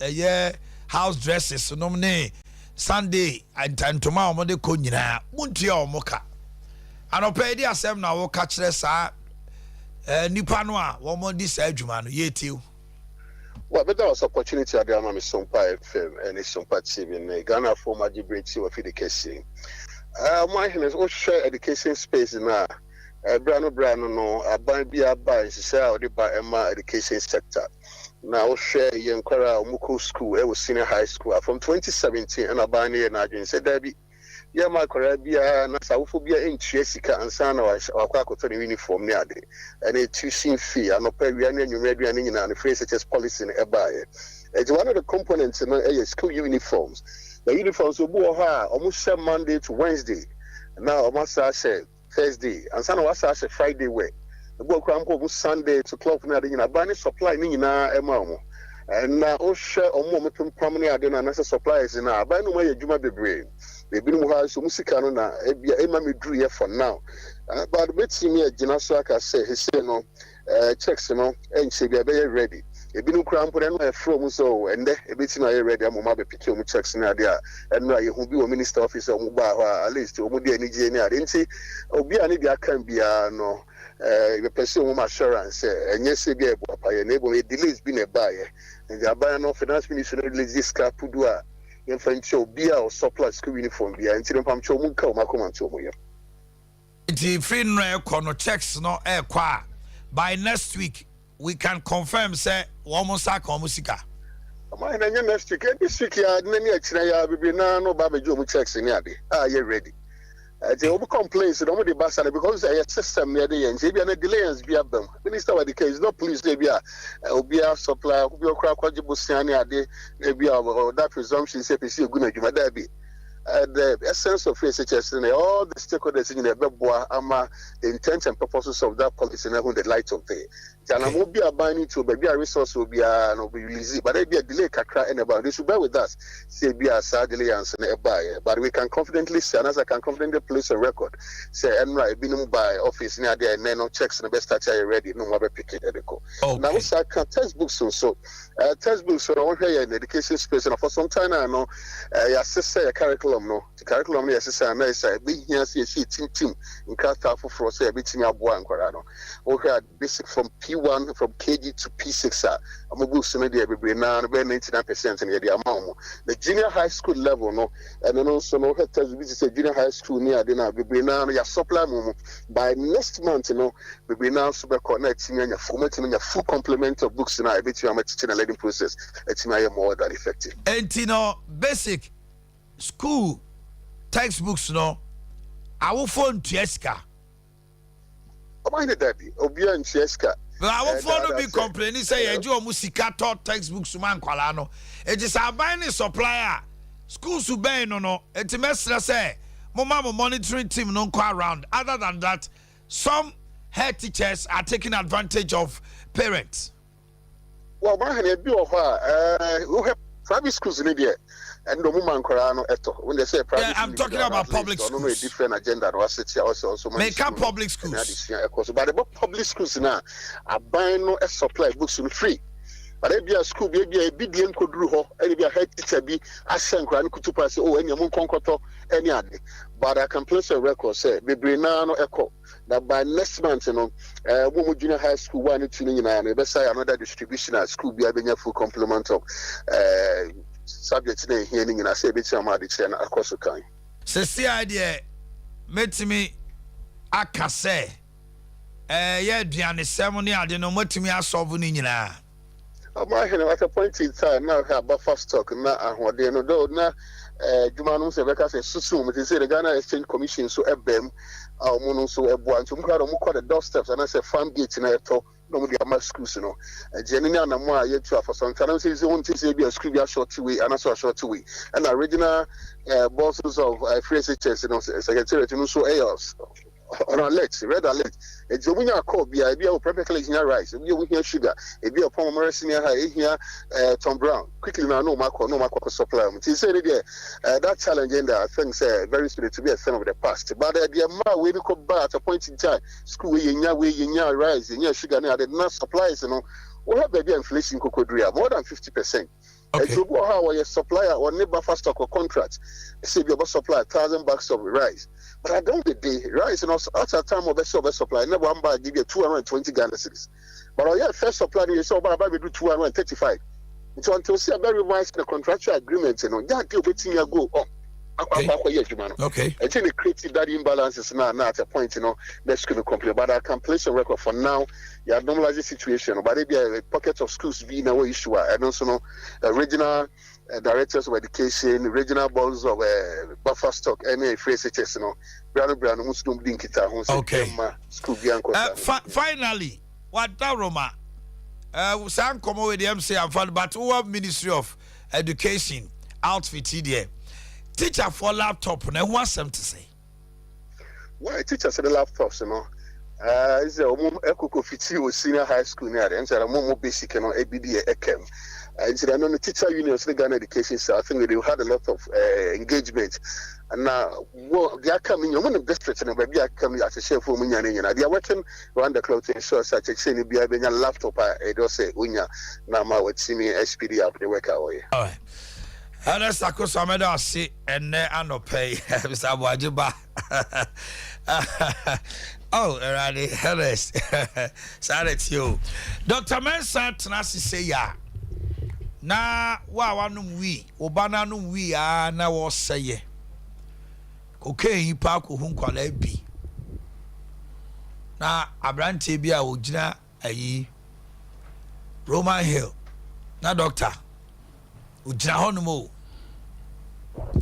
house dresses no ne Sunday antantoma omo de ko nyina muntua omo ka anopa di asem na wo ka kire sa nipa no a omo di sa adwuma no yetiu well but there was opportunity at the Sompa FM and Sompa TV in Ghana for Magibrity of education. My is also share education space now. Brano no abambia by society by Emma education sector. Now share Yankara Muko school, it was senior high school from 2017 and Abani and Ajin said Debbie Yeah, my Caribbean, and Saphobia in Jessica and Sana or Quacoton uniform near day. And a tuition fee, and a Perian and European and the phrase such as policy in a buyer. It's one of the components in a school uniforms. The uniforms will go almost Monday to Wednesday. Now, almost Thursday, and Sana was a Friday way. The book almost Sunday to clock in a bunny supply in a mamo. And now, oh, share a moment from prominent identity and as suppliers in our by no way, Juma be brain. They've been who has Musicano, Emma drew here for now. But the bit me a Genasaka say, he said no, checks, and she be very ready. A binu crown put a from so, and a bit in a ready, I'm a picture checks in Adea, and now you will be a minister officer, at least, Omudi and Nigeria, didn't see, Obia Nidia can be no. The person assurance, and yes, be able to enable a delay has been a buyer, and the Abaya finance minister release this Capudua, in French, beer or supply school uniform beer, and Tim Pam Chomuka, Macoman Chomoya. The free no checks no air qua. By next week, we can confirm, say, Womosaka or Musica. My name is Chicken, this week, many actually be no Babajo checks in Yadi. Ah, you're ready. The over complaints, nobody bus because a system near the end, maybe a delay and be up them. Minister of the case, no police, maybe a supply, who be a crowd, Quajibusiani, maybe that presumption, say, see a good Jumadabby. The essence of SHS and all the stakeholders in the Beboa, the intent and purposes of that policy and the light of day. And will be a binding to maybe a resource will be released, but there be a delay and about this will bear with us. Say be a sad delay and a buyer, but we can confidently say, and as I can confidently place a record, say, and right, being by office near there, and no checks and the best touch ready, no more pick it. Now, I can textbooks so textbooks are all here in the education space, and for some time I know, I say a curriculum, no, the curriculum, yes, and I say, be here, see a team in Qatar for say a bit in your boy and Corano. We had basic from P1 from KG to P6. I'm a boost in the every now and 99% in the amount. The junior high school level, no, and then also no test visit a junior high school near dinner. We now your supply by next month, you know, we now super connecting and your formatting and your full complement of books. And I bet you I'm teaching a learning process. It's more than effective. And you know, basic school textbooks, no, I will phone Tieska. Omanhene Daddy, Obia and Tieska. I will follow be complaining, say, I do a musica taught textbooks to Manqualano. It is our buying supplier. Schools who buy no, it's a messenger say, Mama monitoring team no go around. Other than that, some head teachers are taking advantage of parents. Well, we have private schools in India. And the woman Corano eto when they say private. Yeah, I'm talking about public schools. No, a different agenda. No, also make up public schools. But about public schools now, are buying no supply books for free. But if a school, maybe a big game could do, and be a head teacher be a sanctuary to pass. Oh, any among concoto, any other. But I can place a record. Say, we bring no echo. That by next month, you know, woman junior high school 1 to 9, let's say another distribution at school be having a full complement of subject today hearing and I say bit some of the across the kind. Say idea met me akase yeah duane ceremony ade no matimi asolve ni nyina. My hand at a point in time now have buffer stock na ahode no do na djuma no se beka se susu me say the Ghana Exchange Commission so ebem amono so ebo antum kra mo call the doorsteps and I say farm gate na eto no the ama schools no jenny na mo a yetu for some time say won say be a school be a short way and also a short way and original bosses of free SHS no secretary no so AOS on alert red alert it's when you call be a perfectly in rice we hear sugar it be a palm senior high here Tom Brown quickly now no mark supply say that challenge and I think very spirit to be a thing of the past but the amount we go back at a point in time school in your rice in your sugar now the not supplies you know we have baby inflation cocodria more than 50%. Okay. How a supplier or neighbor fast stock or contract say you supply 1,000 bags of rice. But I don't get the rice and also at a time of a supply, never one buy give you 220 Ghana cedis. But I have first supply you saw by do 235. So until see a very wise the contractual agreement, you know, that deal waiting you go on. Okay. I think the creative that imbalance is now at a point, that's going to complain. But I can place a record for now. You have normalized the situation, but there be a pocket of schools being no issue. And also, regional directors of education, regional boards of buffer stock, any phrase HS, Brand, Muslim Dinkita, school finally, what Roma? Some come with the MC and fun, but who Ministry of Education outfit here? Teacher for laptop, and what's them to say? Why teachers the laptops, is a Eco Fiti or senior high school near and said a more basic and ABD ECM. And said, I know the teacher unions, the Ghana education, so I think they had a lot of engagement. And now, they are coming, you're one of districts, and maybe I come as a chef for me, and they are working around the clock to ensure such a chain be a laptop. I don't say, Unya, now my would see me SPD up the work away. All right. And that's a course I made see and I no pay Mr. Wajiba. Oh, alrighty, hellas. Sorry to you. Dr. Mensa Tanasi say ya. Na wa no we, obana no we na wo say. Okay, hi pa ko hun kwala bi. Na abrante bi a ogina ayi Roman Hill. Na doctor ogina hono mo.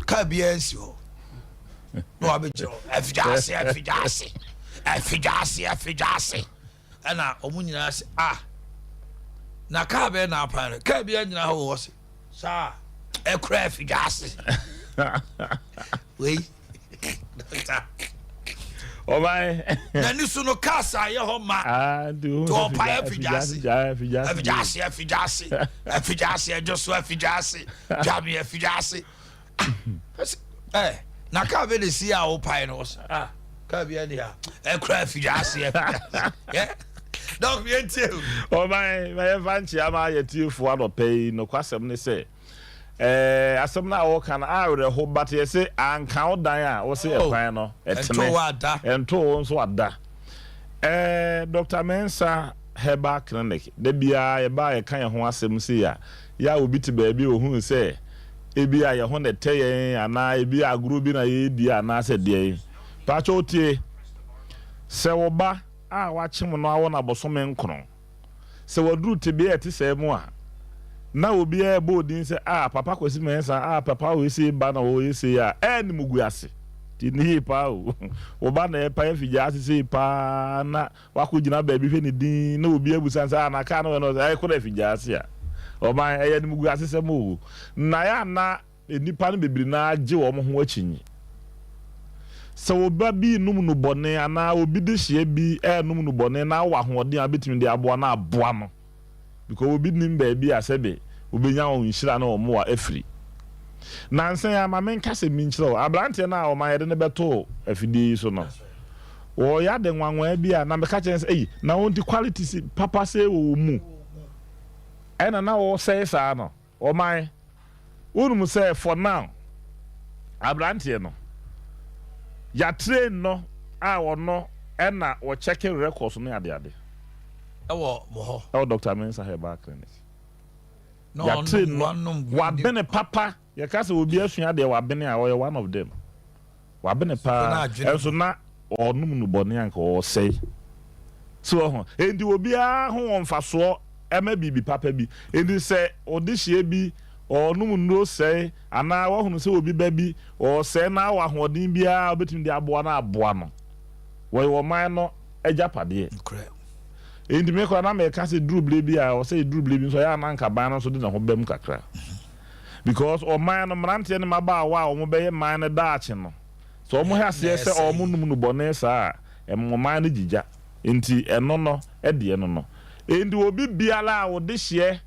Ka bia nsi ho. No abejiro. Afijase. Ana omunyina se na ka be na apare. Ka bia nyina ho wo se. Sa ekra afijase. Wei. Oh my. Na ni so no kasa ye ho ma. Do. To pa afijase. Afijase just afijase. Jami afijase. Na ka be de si a o pai no so. Ka bia dia. Ekra afijase. Yeah. Dog me too. Oh my fanchi ama ye tifu ano pay no kwasem ne say. Asem na wo kan awre ho but ye say anka odan a wo say ekwan no eteme ento nso ada Dr. Mensa Herbal Clinic de bia ye ba ye kan ye ho asem say ya obi ti ba bi ohun say ebi a ye ho ne teye ana ebi agro bi na ye di ana se de pa cho tie se wo ba a wa chim no awo na bosome nkron se woduru te bi eti se mu a na obi e bodin se papa kwesi Mensa papa we say ba na we say ni mugu ase ti ni pa o ba na e pa afija ase say pa na wa ko gina ba bi hwe ni din na obi abusan sa na ka no e ko na afija ase o ma ni mugu ase se mo na ya na nipa no bebiri na age wo mo ho achinyi se oba bi num no bone ana obi de hye bi num no bone na wa hoden abetimi de aboa na aboa no because obi nim ba bi asebe obenya on nhira na omo wa afri nansen ya ma men kase minchiro abrante na o ma yede ne beto afidi so no wo ya de nwanwa bi a na me ka chen na on di quality si papa say wo mu na wo say sa no o mai unum say for now abrante no ya train no wo no na wo checking records no ade Mo ho. Dr. Mensa Herbal Clinic. No, wa bene papa. Ya kase obi asua de wa bene a one of them. Wa bene pa. Enso na onum no bone anka o sei. So endi obi a ho onfaso ema bibi papa bi. Endi se odihye bi onum no sei ana wa hunu se obi ba bi o sei na wa hodin bia obetimi de aboa na aboa no. Wo man no ejapade. Indi me kwa na me ka se druble bi a o se druble bi so ya na nka ban no so de na ho bam kakra because o man no mrante ne maba wa o mo be ye man ne daache no so o mo ha se se o mo num no bone sa e mo man ne jija enti eno no e de eno no indi obi biala a wo de hye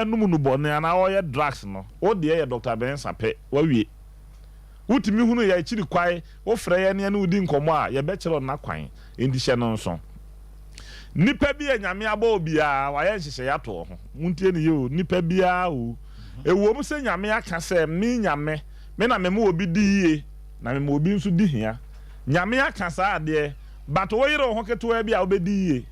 num no bone ana o ye drugs no o de ye Dr. Mensa pe wa wie utimi hunu ya chiri kwai o frɛ ye ne ne udi nkomo a ye be kire na kwan indi hye no nso nipa bi anyame aba obia wa ye nhyehyɛ ya to ho muntie ne yo nipa bia o ewom se nyame aka se me nyame me na me mo obi di yie na me mo obi nso di hia nyame aka sa ade but wo yire ho keto bia obedi yie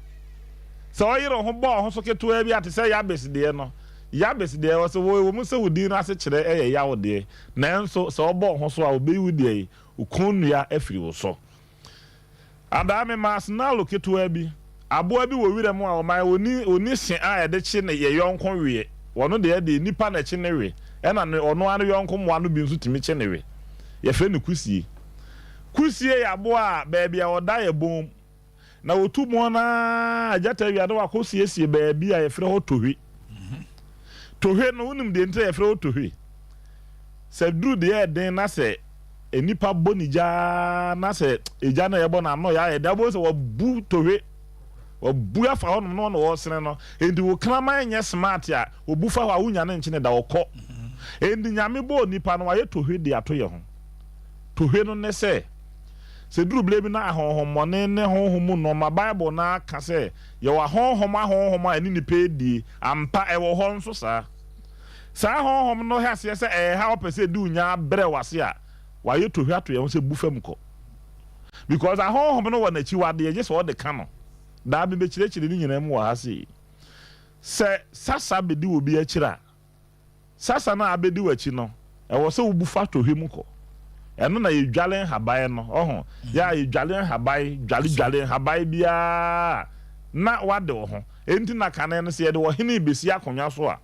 so wo yire ho bo ho so keto bia te se ya beside no Yabes de was a woman so would dinner as a chere a yaw de. Nanso so born hoso will be with the Ukunya every so. Adame mas now look at Webby. Aboa bi wo wira mu a my oni sen a de chi ne ye yonko wie wono de nipa na chi ne we e na ono anu yonko mo anu bi nso timi chi ne we ye fe ne kusie ya aboa ba bia oda ye bom na otu mo na ajata wi ado akosiesie ba bia ye fre ho tohwe tohwe no unim de ntre ye fre ho tohwe se dru de ye den na se enipa bonija na se eja na ye bo na no ya ye da bo se wo bu tohwe obuya fa hono no no wosene no endi wo krama nya smart a obufa wa wunya ne nchine da wokọ endi nyame bo nipa no waye tohwe de ato ye ho tohwe no ne se duru blebi na ahonhomone ne honhom no ma bible na ka se ye wa honhom ani nipa edi ampa e wo ho nso sa honhom no ha se ha opese du nya bre wase a waye tohwe ato ye ho se bufam ko because ahonhom no wa na chi wade ye just all the canon da bi be chire ni nyina mu wa ha se sasa bedi obi a chira sasa na abedi wachi no e wo se obufa tohwe mu ko eno na yedwalen habae no oho ya yedwalen habae dwale habae bia na wade wo ho enti na kane no se yede wo hene besi akonwa so a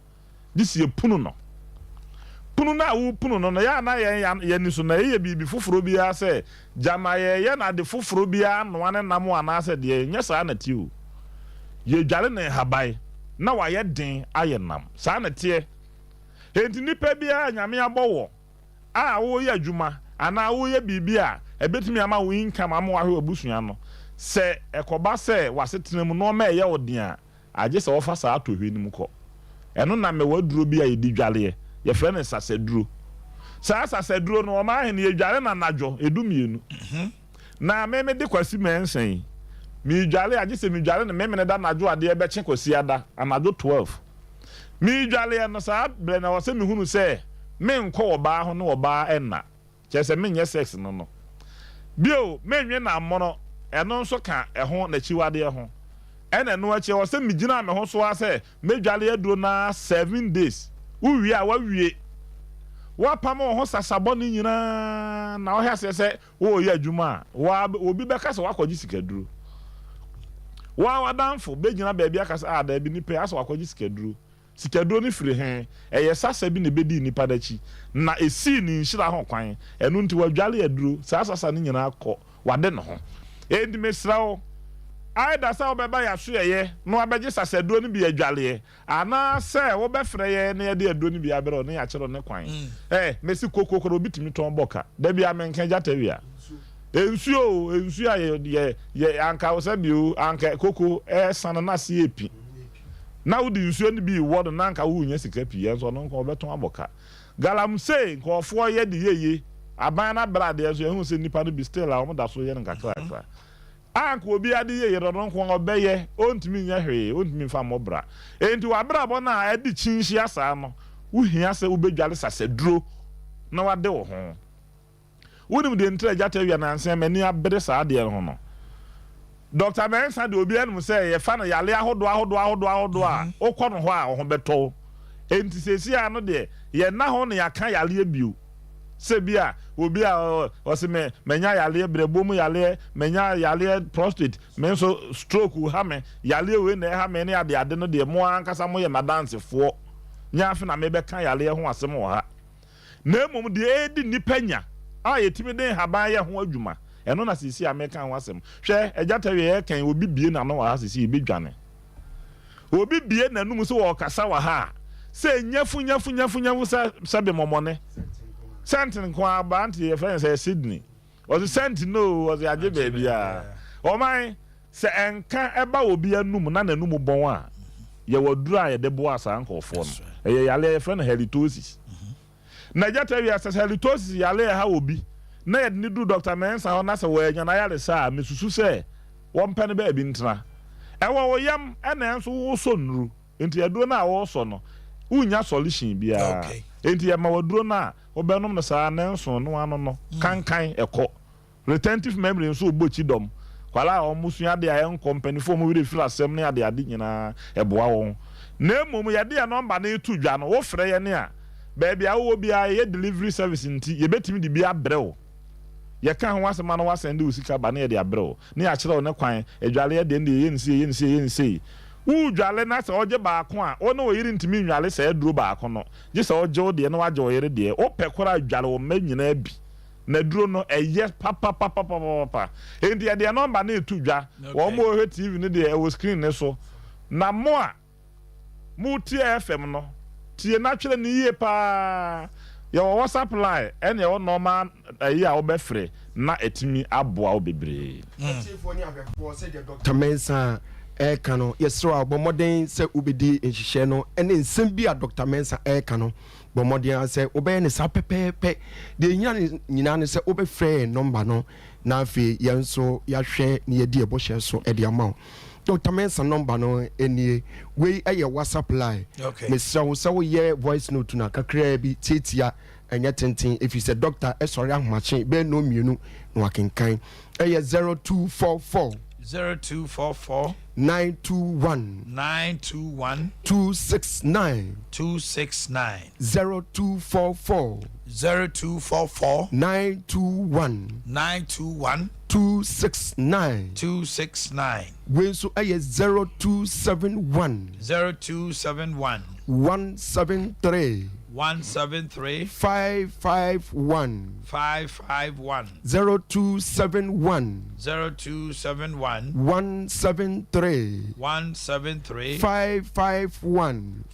disi punu na wo punu no ya na ye ni so na ye bibi foforo bia se jama ye na de foforo bia no ane nam ana se de nya sa na ti o yedwale na habae na wa ye den aye nam sa na tie enti nipa bia nyame abowo a wo ye adwuma ana wo ye bibia ebetimi ama wo income ama wa hwe obusua no se ekoba se wasetenam no ma ye odin a age se wo fa sa atohwe nim ko eno na me waduro bi a yedi dwale ye fre ne saseduro saseduro no ma ahene ye dwale na najo edumienu na me de kwasi mensen mi dwale age se mi dwale na me ne da najo ade e be che kwasi ada anajo 12 mi dwale no sa bre na wo se mi hunu se me nko oba ho no oba enna chese menye sex no bio menwe na amono eno nso ka eho na chiwade ho ene no achi wo se migina me ho so ase medwale aduro na 7 days uwi a wawie wa pam ho sasabo ni nyina na wo hase se wo ye adwuma wa obi be kasa wakoji sikaduro wa wadanfo be gina ba bia kasa da bi ni pe asa wakoji sikaduro ni firi hen eye sasa bi ne bedi nipa dachi na esi ni nhira ho kwan enu nti wadwale aduro sasa ni nyina akọ wade no ho endi mesrawo aida sa obeba ya so ye no abeje sasa aduro ni bi adwale ana se wo be frɛ ye na ye de aduro ni bi abere no ya kyerɛ ne kwan mesi kokokoro bitimi ton boka da bi amenka jatawia ensuo ye anka wo se bio anka koko sana na se epi na wo di nsuo ni bi wo na nka wo nya sika pi enso no nka obeton aboka galamse nka ofo ye di yeye aban na brade enso ehun se nipa no bi still a wo da so ye nka kra anka obi ade yeye ro no nko obeye ontimi nya hwe ontimi fa mobra enti wa bra bo na adi chinhia asa no wo hia se wo bedwale saseduro na wade wo ho wonim de ntra jata wi na anse mani abere sa ade ho no Dr. Mensa de obi anum say ye fa na yale ahodo a okọ no ho a ho beto enti sesi a no de ye na ho na yaka yale bio se bia obi a o se menya yale brebomu yale menya yale prostate menso stroke ha me yale we na ha me ne ade no de mo ankasa mo ye madanse fo nya afi na me be kan yale ho asem wo ha na emom de edi nipanya a yetimi den haban ye ho adwuma eno na sisi America wasem hwe ejata we kan obi bie na no wa sisi bedwane obi bie na num so wo kasa wa ha se nyafu sabe momone sentin kwa banti ye friend say Sydney was the sentin no was age baby a o man se enka eba obi anum na nanum bon a ye wadura ye de bo asa ankofo no ye yale ye friend halitosis na ejata we asa halitosis yale ha obi na yɛ ni du Dr. Mensa ho na sɛ wo anya na yale sa mesusu sɛ wo mpane ba bi ntena ɛwɔ wo yam ɛna nso wo so nuru enti yɛduro na wo so no unya solution bia enti yɛ ma waduro na wo bɛnom no saa na nso no ano no kankan ɛkɔ retentive memory nso obochi dom kwala omusua de ayen company fo mu we feel asem ne ade nyina eboa won na mom ye de number na etu dwa no wo frɛ ye ne a baby awo bia ye delivery service nti ye betimi de bia brɛwo ye kan ho asema no wasende usika ba na ye de abrɛwo ne ya kyerɛ wo ne kwan adwale ye de ye nsi wu dwale na se oje baako a wo na wo yiri ntimi nwale se aduro baako no je se oje wo de na waje wo yiri de wo pekora dwale wo ma nyina bi na duro no eye papa endi ya de number na etu dwa wo mo hwe TV ne de e wo screen ne so na mo a mu tie FM no tie na twere ne yie pa ya wo WhatsApp line ene wo normal ayi a wo be frɛ na etimi aboa wo bebre Dr. Mensa kano yesro abomoden se ubedi nhihye no ene nsem bi a Dr. Mensa kano bomoden se obey ne sa pepepe de nyina ne se obefrɛ number no na afi yenso yahwɛ ne yedi ebohye so e de amount Dr. Mensa number no enie we eye WhatsApp line mesra wo se wo ye voice note na kakra bi titia enye tenten if you say doctor sorry ahmache be no mienu no akenkan eye 0244 921 269 0244 921 269 when so aye 0271 173 551 0271 173 551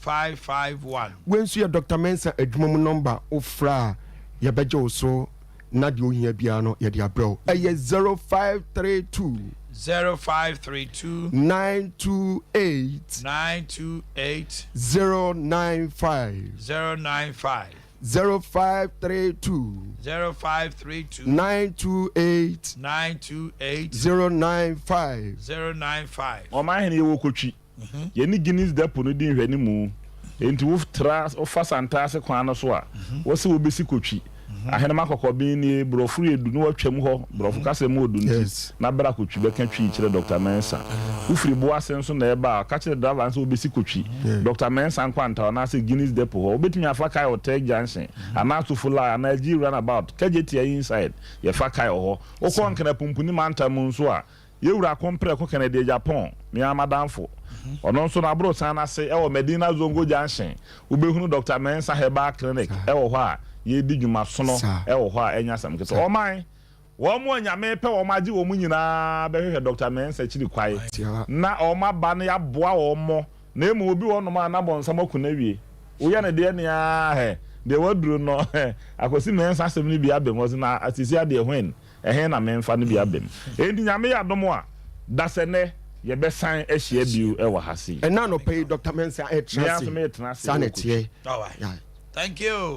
when so your Dr. Mensa adwumam number ofra ya bejo so na de ohia bia no ya de abrɛw ɛyɛ 0532 928 095 0532 928 095 Omanhene Yaw kotwi ye ni Guinness depo no din hwani mu enti wo tra o fa santase kwan no so a wo se wo besi kotwi ahenema kokobin ni brofu edu no atwam ho brofu kasem odu nti na bra kotwi beka twi kire Dr. Mensa ufiri bo asenso na eba ka kire driver nso obesi kotwi Dr. Mensa nkwanta na se Guinness depo ho obetumi afa kai hotel junction ana to fula na gi run about kageti inside ye fa kai ho okọ nkena pumpuni mantam nso a ye wura kompre ko Canada Japan mi amadamfo ono nso na bro san na se e wo Medina Zongo junction obehunu Dr. Mensa Herbal Clinic e wo ho a ye di dwuma sono e wo ho a enya sam keto o man wo mo nyame pe wo maji wo mu nyina be hwehwe Dr. Mensa chiri kwai na o ma ba na ya boa wo mo na emu obi wo no ma na bonsam akuna wie wo ya ne de ne a he de waduro no akosi Mensa asem ni bi abem wo na asisi ade hwen na memfa no bi abem endi nyame ya domo a dasene ye be san ehia biu e wa hase na no pay Dr. Mensa trust sanity all right thank you.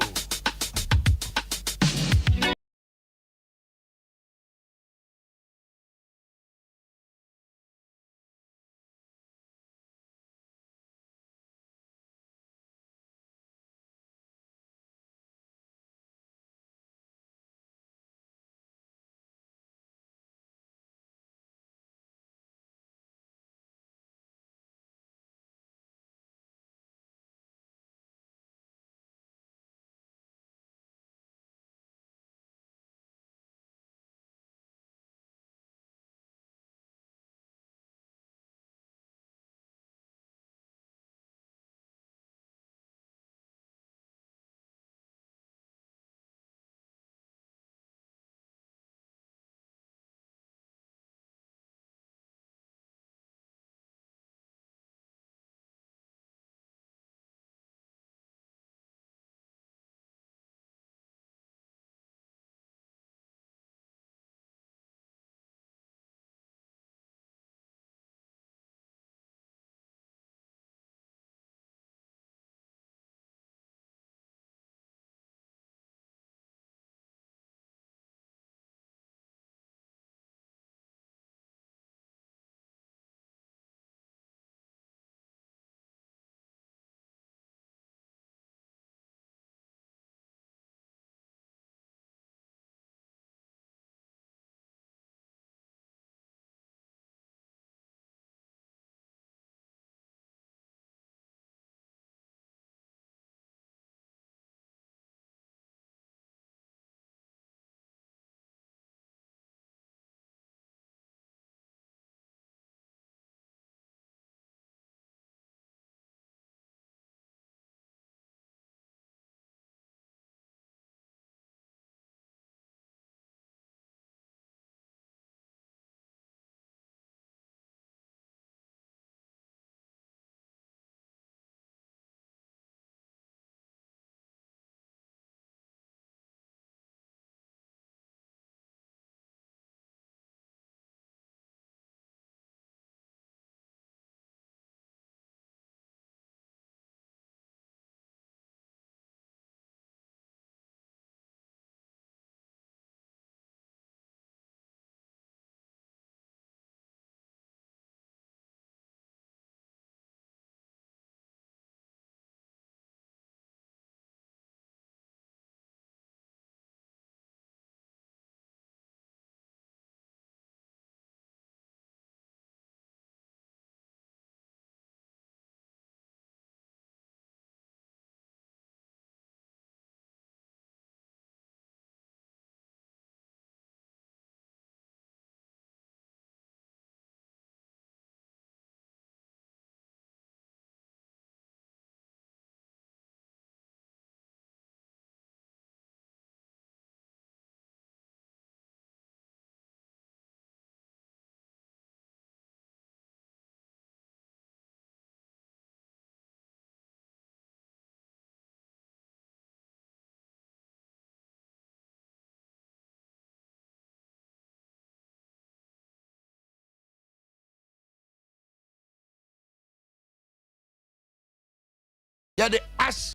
Yeah, the ash.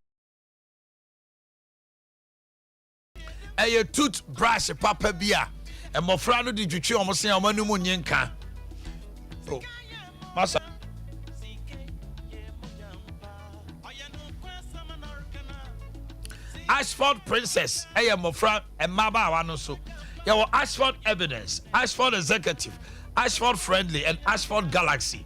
A toothbrush papa bia. And my friend did you chew almost say a manumunyanka. Oh, Massa. Ashford Princess, I am a friend and Maba Wanoso. Your Ashford Evidence, Ashford Executive, Ashford Friendly, and Ashford Galaxy.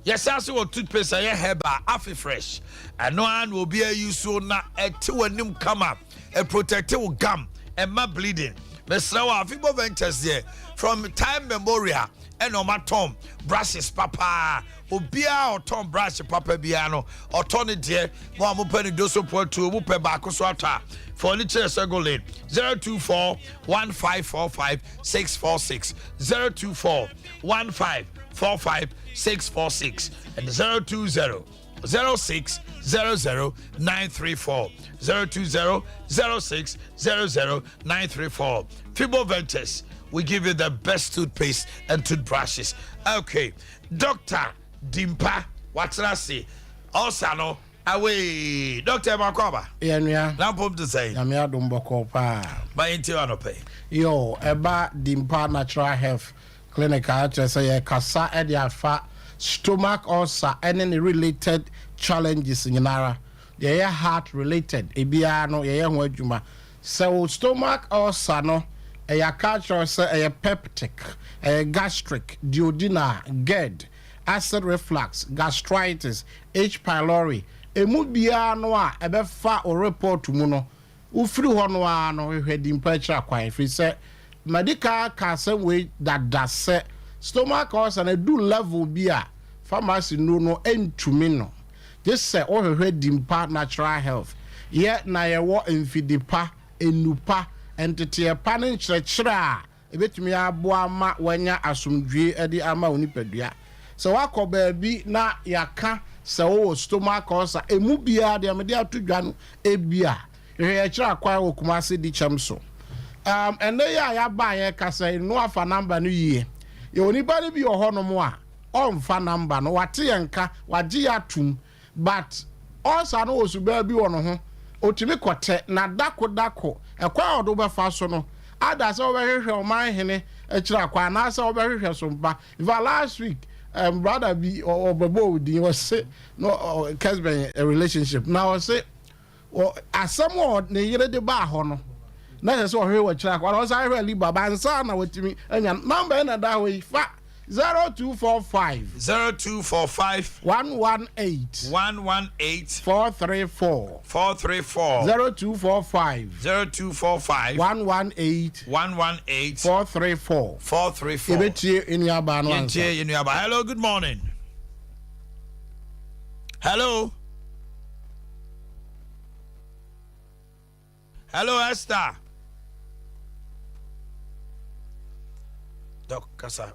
Yes, I saw toothpaste I have Afi Fresh. And no one will be a use so now a 2 and come up, a protective gum, and my bleeding. Mr. Fibo Ventures there from time memorial and on my Tom brushes papa. Obia or Tom brush papa biano or Tony dear, Mamu Penny Doso Porto, Wupe Bakoswata, Furniture Circle Lane 024 1545 646 024 1545 646 and 020 06 00 934 020 06 00 934. Fibo Ventures, we give you the best toothpaste and toothbrushes. Okay, Dr. Dimpa, what's that say? Also, no, away, Dr. Makoba. Yeah, now pump to say, I'm here, Dumboko pa. By into an pay. Yo, Eba Dimpa Natural Health Clinic, I just say, Kasa Adea Fa, stomach ulcer, any related challenges in Nara. They are heart related. Ebia no, ye wajuma. So, stomach ulcer, no, a culture, say, a peptic, a gastric, duodenal, GERD. Acid reflux, gastritis, H. pylori, emu bia no a ebe fa o report mu no ufiri ho no a no hwehwe temperature kwan fi se medical kasem we that se stomach ulcer na do level bia pharmacy no entumi no just say o hwehwe dimpa natural health ye na ye wo mfidipa enupa entete pa ne nkyerɛkyerɛ a ebetumi aboa ma wanya asomdwe edi ama onipadua. So wako baby na yaka se wo stomach ulcer emu bia de amede atodwa no ebia ye kira kwa okumase di chamso ene ya ba ye kasa no afa number no yie ye onipa ne bi oho mo a onfa number no wate yenka wage atum but ulcer no osu ba bi wono ho otimi kote na dako ekwa odo be fa so no ada se obehwehwe Omanhene kira kwa na se obehwehwe Sompa last week brother be or babo di was say no Kesben a relationship now say or as someone ne yere de ba ho no na say ohwe wa kira kwa was I really baba nsa na watimi anya number na da we fa 0245 118 434 0245 118 434 ebetie enuaba no ansa. Hello, good morning. Hello Esther. Doc Kasa.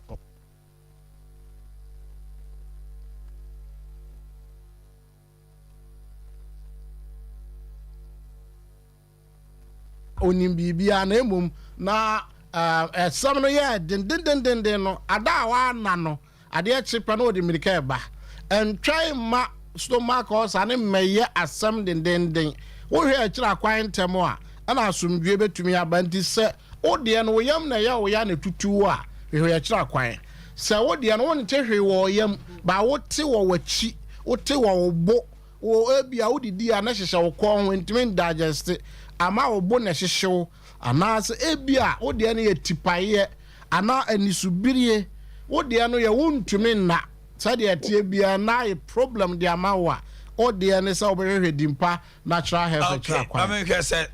Onim bibia na emum na esam no ye den no ada wa na no ade echipa no de mirika eba entwai ma stomach ulcer ne meye asam den wo hwe akira kwan ntemo a ana asomdue betumi abanti se wo de no yam na ya wo ya na tutu a hwe akira kwan se wo de no won te hwe wo yam ba wo te wo wachi wo te wo bo wo ebia wo didi a na hyehye wo kon ho ntimi digest ama obo na hyehyew anase ebia wo de no ye tipaye ana anisubirie wo de no ye wontumi na sade atie bia na ye problem de ama wa o de no se obehwe dimpa natural health kira kwa. I mean say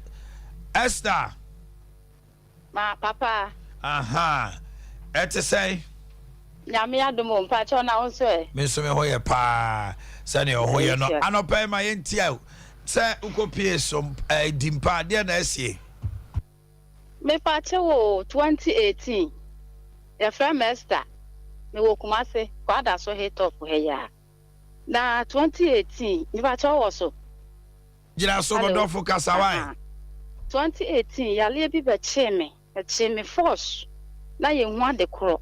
Esther ma papa aha et say nyame adomo mpa cho na wonso e me so me hoye pa se ne hoye no anopa ma yentia say ukopie som dimpa de na asie me pa che wo 2018 ya fremester me wo kumase kwa da so hit up he ya na 2018 me pa che wo so jira so bodofo kasawai 2018 ya le bi be che me force na ye hu ade kro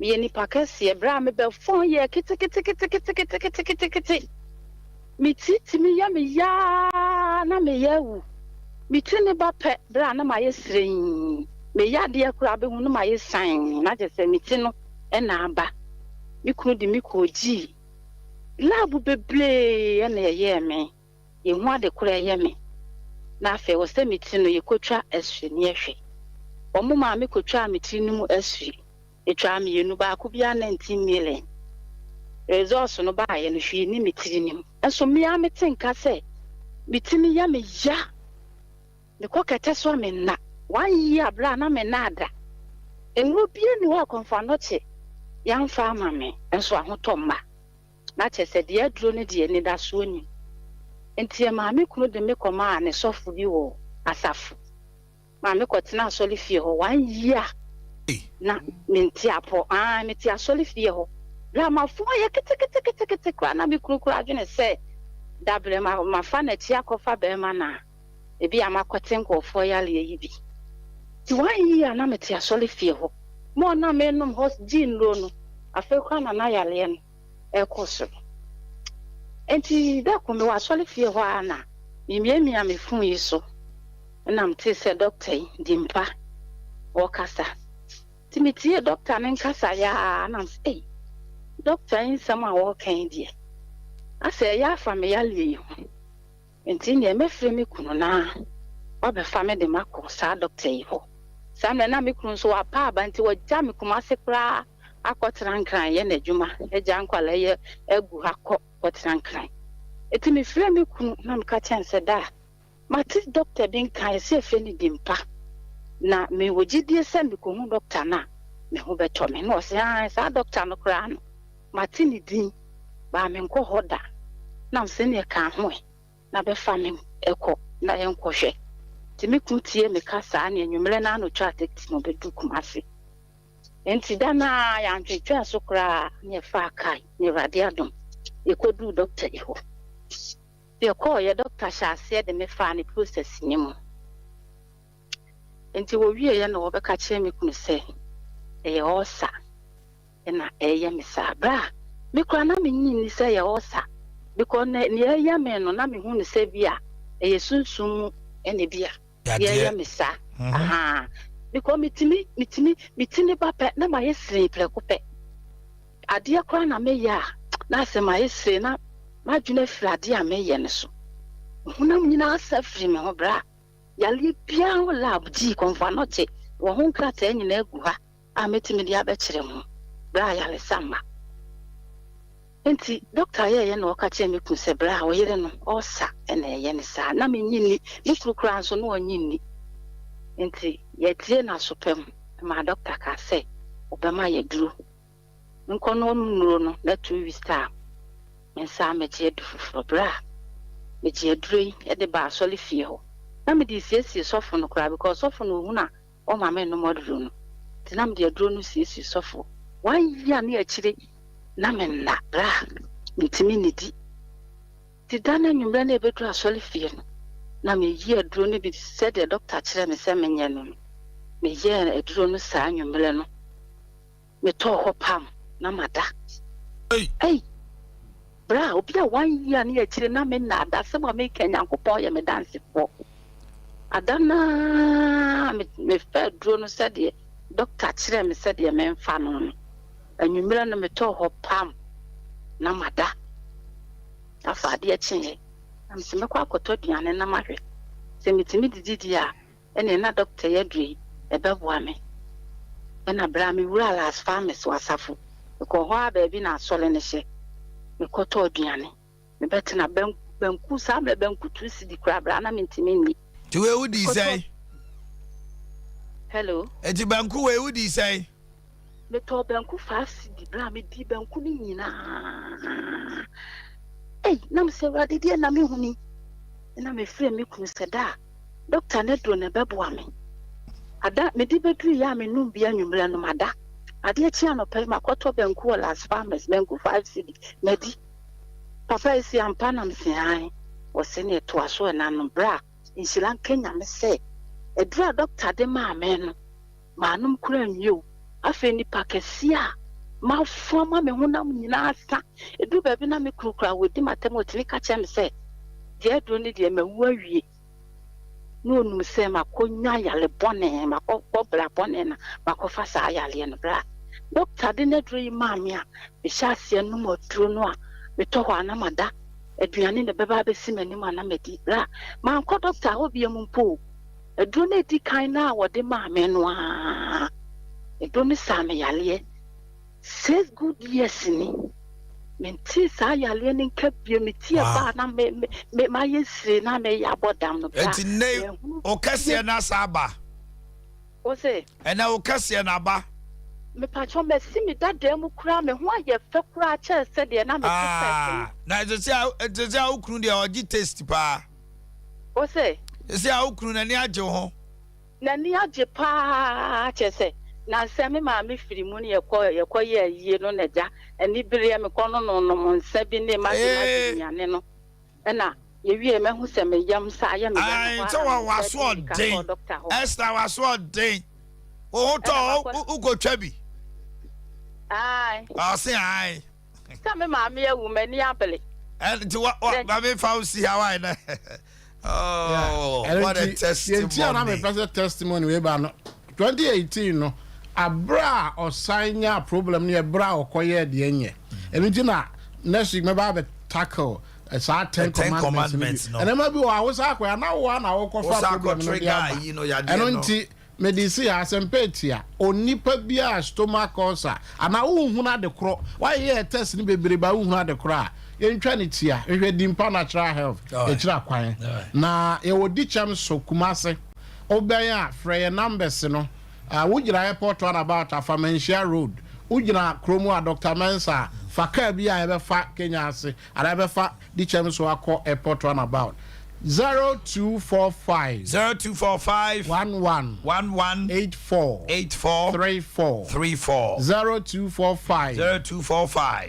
me ni pa kase bra me be fon ye kiti me titi me ya na me ya wu me tini ba pe bra na ma yesren me ya de akura be hu na ma yesan na je se me ti no e na aba me kunu de me ko ji lab beble e na ye me ye hu ade kura ye me na afa wo se me ti no ye kotwa eswe ne ehwe omo ma me kotwa me ti no mu eswe etwa me yenu ba ko bia 19 million resource no ba ye no hwe ni me ti ni enso me ya me tinka se me ti ni ya me ya ne kokete so me na 1 year bra na me na ada enwo bia ni wa konfa no che yan fa ma me enso ahotomma na che se de aduro ne de ni da so ni enti ma me kunu de me koma ne sofo bi wo asafu ma me kwotena asoli fie ho 1 year na menti apo menti asoli fie ho bra ma fo ye kete kwa na me kunu adwene se dable ma fa na ti akofa be ma na ebi amakwete nkofo ya le yi bi ti 1 year na meti asoli fie ho mo na me nom hos gin lo no afekwa na ya le no ekoso enti da ko me wa asoli fie ho ana mimiamia me fun yi so na mte se doctor dimpa o kasa ti meti doctor ne kasa ya na say doctor in sama wo kan die ase ya fa me ya le ho enti ne me frɛ me kunu na obe fa me de makọ sa doctor yi ho sam na me kunu so wa pa ba nti wa ja me kuma se kra akọtran kran ye na adwuma e ja nkwala ye egu akọ kọtran kran eti me frɛ me kunu na me ka chance da mati doctor bin kan se fe ni dimpa na me wogidie se me ko hu doctor na me hu beto me no se sa doctor no kra no mati ni din ba me nko hoda na se ne ka ho na be fa me ekọ na ye nko hwe ti me kutie me kasa na enwumre na no twa tekti no be dukumase enti dana ya ntwetwa so kra ne fa kai ne radiadom ye kodu doctor iho ye ko ye doctor sha se de me fa ne process ni mu enti wo wie ye na wo be ka kire me kunu se e osa na ye me sa bra me kra na me nyin ni se ye osa because ne ye me no na me hu ne se bia e sunsun ene bia ye me sa aha because mitini ba pe na ma yesre preko pe ade kwa na me ya na se ma yesre na ma dwuna frade a me ye ne so hunam nyina asa firi me ho bra ya le bia ho lab ji konfa no che wo ho krata nyina agu ha a metimi dia be kire mu bra ya le sama enti doctor ye na o ka che me kun se bra o yire no osa na ye ne sa na me nyini ni kurukura so no onyini enti ye tie na sopem ma doctor ka se obema ye duro nko no nuro no na 2 weeks time mensa me je du fufuro bra me je duro e de ba asoli fie ho na me di siesie sofo no kra because sofo no hu na o ma me no moduro no ti na me de duro no siesie sofo 1 year na akire na me na bra ntimi nidi ti dana nyumra na ebedu asoli fie no na me ye duro no bi said the doctor kire me se menye no me ye eduro no sa nyumre no me to ho pam na mada ei bra obi a 1 year na akire na me na ada se ma me kenya nkopon ye me dance for adana me fa duro no said the doctor kire me said the me mfa no anyumre no me to ho pam na mada afa de akye am se me kwa akoto duane na mahwe se mitimi dididi a ene na doctor yadri ebeboa me na bra me wura las farmers wasafo ko ho aba bi na asole ne hye me koto duane me betena banku sa me banku tu sidi kra bra na mitimi ni ti we wudi sai hello eti banku we wudi sai me to banku 5 sidi bra me di banku ni nyina na me se wa didi na me huni na me frɛ me kunu sɛ da doctor ne do ne bɛboa me ada me di bedru ya me num bia nwumre no mada ade achi anɔpɛ makɔtɔ banku wɔ las farmers banku 5 cedi medi papa isi ampa na msian wɔ se ne to aso na no bra insilan Kenya me sɛ edura doctor de ma me no manum kura nwio afi ni pakesia ma forma me honam nyina asa edu ba bi na me kurukura wodi matem otimi ka chem se de do ni de ma wawie no num se makonya yale bone makobra bone na makofa sa yale no bra doctor de na dro ma me a me hyase no moduro no a me to ho ana mada aduane ne beba be simani ma na medi bra man ko doctor obi mpo aduro na di kan na wode ma me no a aduro ni sa me yale 6 good years ni menti sa yale ni kabie meti e ba na me ma yesire na me ya bodam no bra enti ne o kase na sa ba o se ena o kase na ba me pacho me simi dada mu kura me ho aye fe kura che se de na me test na je a ukunu de ogi test pa o se a ukunu na ni age ho na ni age pa che se na se me ma me firi mu ne ye yie no na ja ani bire me kono no nsa bi ne ma de nyane no na ye wie me hu se me yam sa ya me ya ai so wa so den extra wa so den o to ugo twabi ai say ai ka me ma me ewu mani abele and to what ba me found see how I know what a testimony testimony we ba no 2018 no abra osanya problem ne abra okoye de enye enu na next week me ba be tackle sa 10 commandments no and maybe wa wo sa akwa na wo na wo kofa problem no dia you know ya enu nti medicine asempetia onipa bia stomach ulcer ana wo na de kro why here test ni bebre ba wo na de kro a yentwa ne tia ehwe dimpa natural health e kira kwan na e wodi cham so kumase oben a frey numbers no wujira airport on about Afamensia road wujira kromo a Dr. Mensa faka bia e be fa Kenya ase ara be fa di cham so akọ airport on about 0245 11 84 34 0245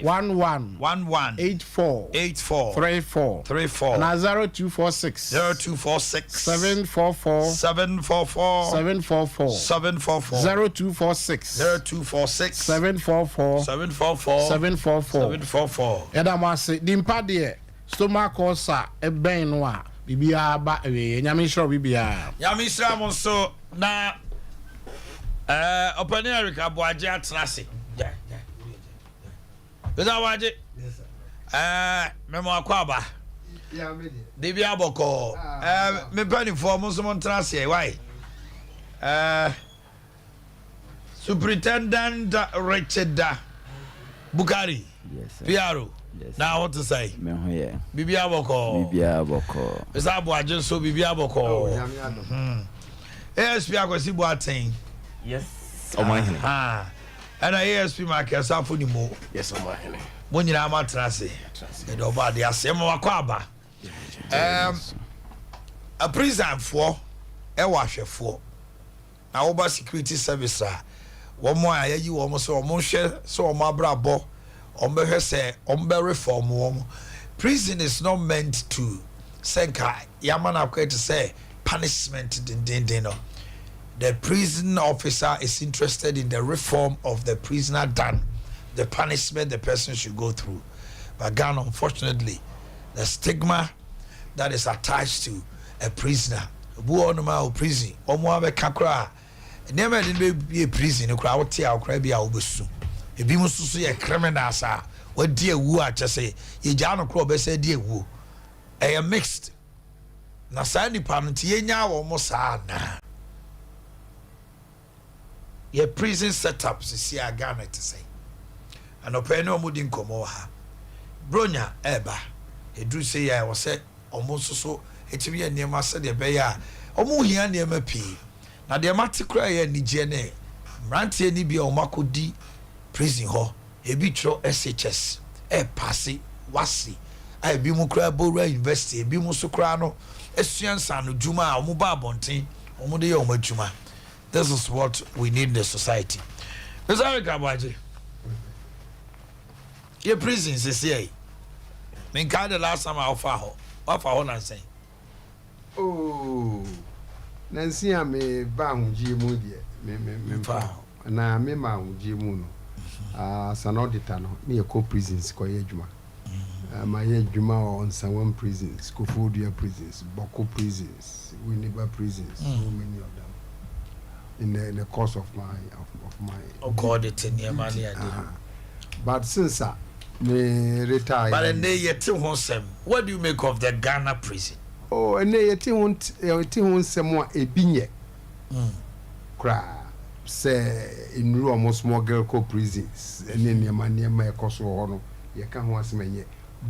11 84 34 na 0246 744 0246 744 yada mase dimpa de stomach ulcer e ben no a bibia ba ewe nyame shro bibia nyame shra mo so na open Erica Boakye atrase beza waje memo akwaba ya me de bia boko me pani for mo so mo trase why Superintendent Richard Bukari Piaro. Now what to say? Bibia boko. Is that Boakye so Bibia boko? ASP akwasi Boateng. Yes. Omanhene. And ASP market safo ni mo. Yes, Omanhene. Mo nyina matrase. E do ba de asem wakwa a prison for e wa hwefo. Na oba security service wo mo ayayi wo mo so mo hwe so mo abrabo ombe say ombe reform prison is not meant to senka yamana kwete to say punishment din no. The prison officer is interested in the reform of the prisoner than the punishment the person should go through. But Ghana, unfortunately, the stigma that is attached to a prisoner prison kakra never did be a prison no crowd tia cry be obesu e bi mususu ye criminals a wadi ewu a chese ye ja no kro be say di ewu e mixed na sa nipa no tie nya wo mo sa na ye prison setups see a Ghana to say and open no mudi nkomo ha bronya eba edru say ya wo say omo soso etimi ye niam ase de be ya omo hia niam pii na de matikra ye nigye ne mrantie ni bia omakodi prison ho ebi tro SHS passe wasi ebi mu kra Bora University ebi mu so kra no esuansa no djuma a omo ba abonten omo de ye omo djuma. This is what we need in the society. Is that Boakye? Your prisons is here. Me kind the last time I offer ho na say. Oh, Nancy, I may bound Jimu, dear. Me, na me ma Jimu. as an auditor no near co prisons ko yejuma my yejuma on some prisons Kofodia prisons Boko prisons Winneba prisons so many of them in the course of my God it in your money but since me retire but and they yet what do you make of the Ghana prison? Oh, and they yet won't some ebinye cry say in room small girl co prisons and then your man near my cost or you can't want me,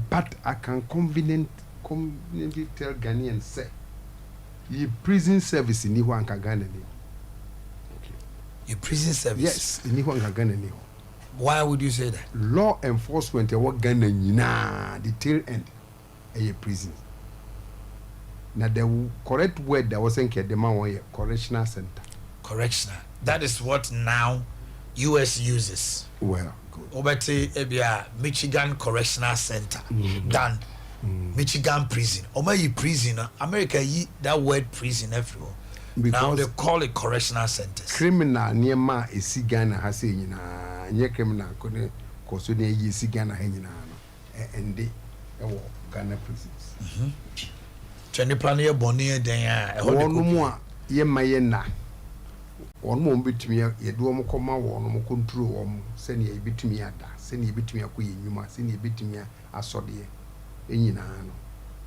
but I can conveniently tell Ghanaians say your prison service in Nihuanka Ghana. Your prison service? Yes, in Nihuanka Ghana. Why would you say that? Law enforcement what Ghana the tail end a prison. Now the correct word that was saying the man correctional center. Correctional. That is what now US uses. Well, good. Obete Ebia Michigan Correctional Center than Michigan prison. Omayi prison, America that word prison everywhere. Because now they call it correctional centers. Criminal near ma is Ghana has seen nye criminal kone koso ne yi si Ghana ha nyina no and they Ghana prisons. Twene plan ye boni den a wonu mu a ye maye na wonu mo betumi ye do mo koma wonu mo control wonu se ne ye betumi ada se ne ye betumi akoye nyuma se ne ye betumi asode enyina no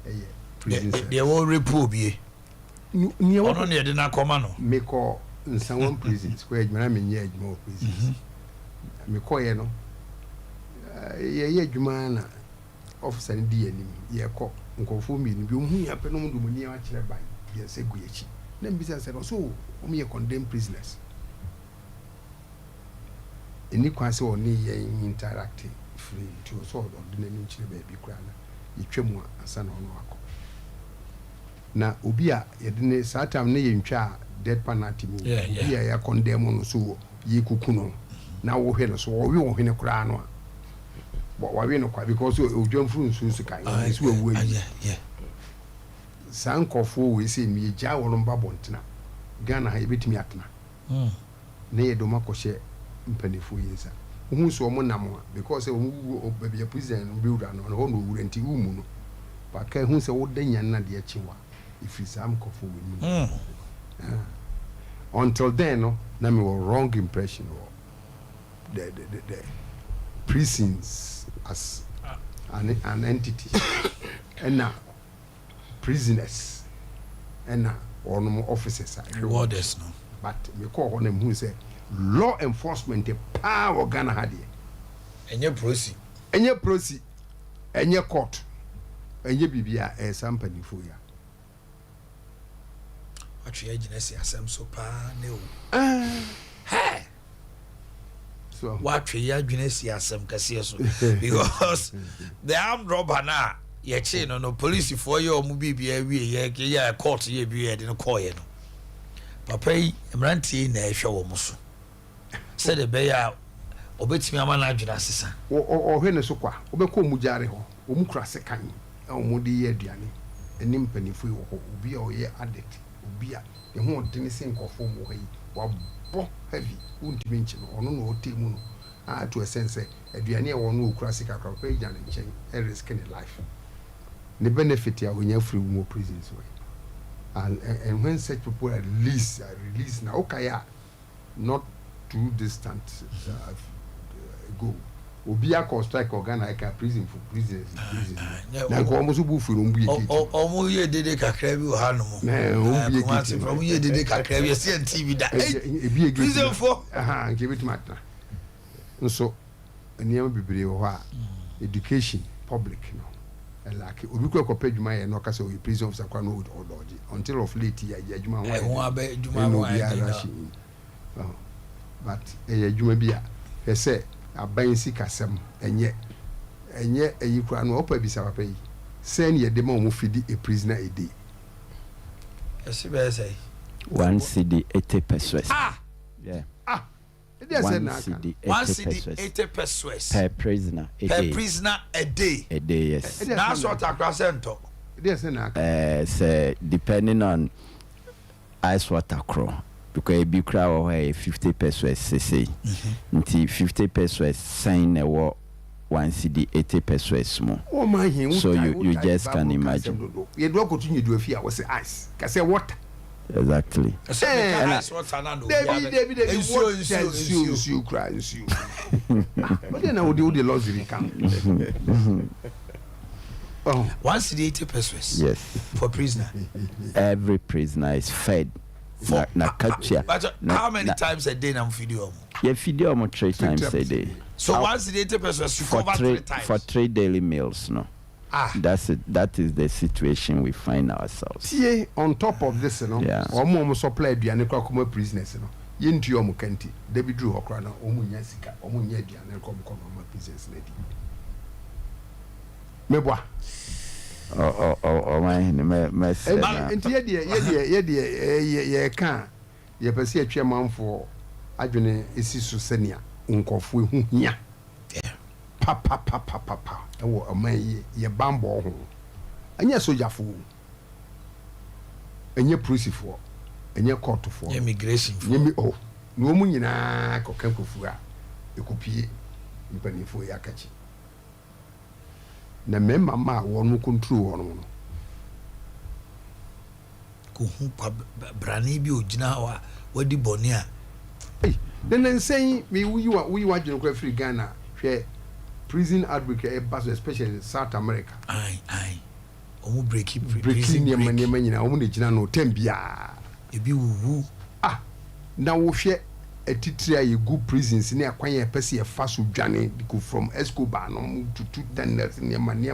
eye prisons. They will report bie ni ono ne de na koma no me call nsanwon prisons ko adwuma me nye adwuma prisons me call ye no ye adwuma na officer ni di anim ye ko nkofo mi ni bi ohu ya pe no mu dumuni a kire ban ye se gu echi na mbisa se no so o me condemned prisoners eni kwase o ne ye interacting free to so do na ni kire ba bi kura na yetwemu asa na ono akọ na obi a yedene satam ne yentwa death penalty mu obi a ya condemn no so yi kuku no na wo hwe no so wo wo hwe kura no wa we no kwa because odwamfuru nsunsu kan so wo yi sankofo we say mi ja wo mba bontena Ghana ha yebetimi atena na yedo makɔhye mpanifo yinsa ohun so mo nam because wo baby president bi wura no no wura nti umu no ba ka hu se wo danya na de achiwa if sam kofo we ni until then no na me wrong impression the prisons as an entity and now prisoners and now all officers are warders no but me call on them who say law enforcement power Ghana had here enye prosi enye court enye bibia sampani fo ya atwe agina si asem so pa ne o so what we are doing is asem kase so because the armed robber na ye che no police for you omu bibia wie ye court ye bi de no call ye no papa yi emrantie na ehwe wo muso said the beya obetimi ama na adwena sesa o hwe ne so kwa obekọ mu jare ho omu kura sekan omu de ye aduane enim panifu wo ho obi a oye addict obi a ye ho de sen kofo mu ho yi wa bo heavy untimi nchi no ono no otemu no a to a sense aduane e wono okura sika kra pa ejane nchen e risk in life the benefit ya when you free more prisons way and when such people are released now okay not too distant ago obi a strike organ like a prison for prisoners na ko mo so bu furu mbu yeki o mo ye dede kakra bi o ha no mo na obi yeki from ye dede kakra bi se TV da ebi yeki prison for nke bitumata nso eniam bibre wo ha education public no like obi ko pedjuma ye no kase o prison officer kwa no odoji until of late ya adwuma ho aba adwuma ho but adwuma bia pese aban sikasem enye eyikura no opa bisa papa yi sen ye de ma mo fidi a prisoner a day esi be say 1 cedi 80 pesos yeah it is an 1 cedi 80 pesos per prisoner a day yes that's what across center it is an say depending on ice water crow because ebi kura wɔ 50 pesos sese nti 50 pesos sign na wɔ 1 cedi 80 pesos mo. So you just can imagine. You do continue to do fear was ice. Can say water. Exactly. David, you cry, you. But then I would do the laws in the Oh, 1 cedi 80 pesos. Yes. For prisoner. Every prisoner is fed. But how many times a day na video? Yeah, video mo 3 times a day. So 1 cedi 80 pesos you cover 3 times. For 3 daily meals, no. That's it. That is the situation we find ourselves. Yeah, on top of this, you know, omo supply aduane kwa kuma prisoners, you know. Yintu omo kanti. David Drew okra na omo nya sika, omo nya aduane kwa omo prisoners na di. Meboa. My say. Enti ye kan ye pese atwa manfo adwene esi so senia nkofo ehu hia. Pa. Ewo amai ye bambo ho. Anya sojafo. Enye prisifo. Enye courtfo. Immigration fo. Nyemi oh. No mu nyina kokan kofu a ekopie mpanifo ya kachi. Na memma ma wonu control wonu no. Ko hu pa brani bi ogina wa wadi boni a. Then saying we adwene kwa free Ghana hwe prison outbreak especially in South America. Aye. Omo breaking prison nyama nyina omo de gina no tambia. Ebi wuwu. Na wo hwe atitiri aye good prisons ne akwan ye pese ye faso dwane go from Escobar no to tenders nyama ne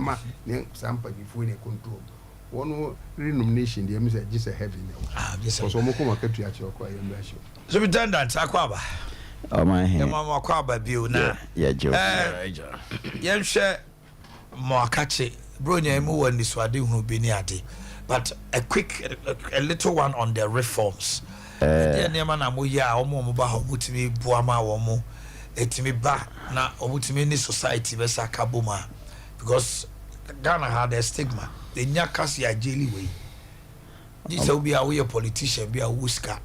Sompa before ne control. One renomination dey say just a heavy now. Just so mo ko makatu achi okwa ye mbra show. So be done that akwaba. Omanhene. Mama akwaba bio na. Yeah, Joe. Yenhwe mo akache bronya mu wani so ade hu bi ni ade. But a little one on the reforms. The name na mo ya omo ba ho mutimi buama wo mo etimi ba na omutimi ni society be sakaboma because Ghana had a stigma. The nyakasi a jelly way. This will be a politician be a wuska.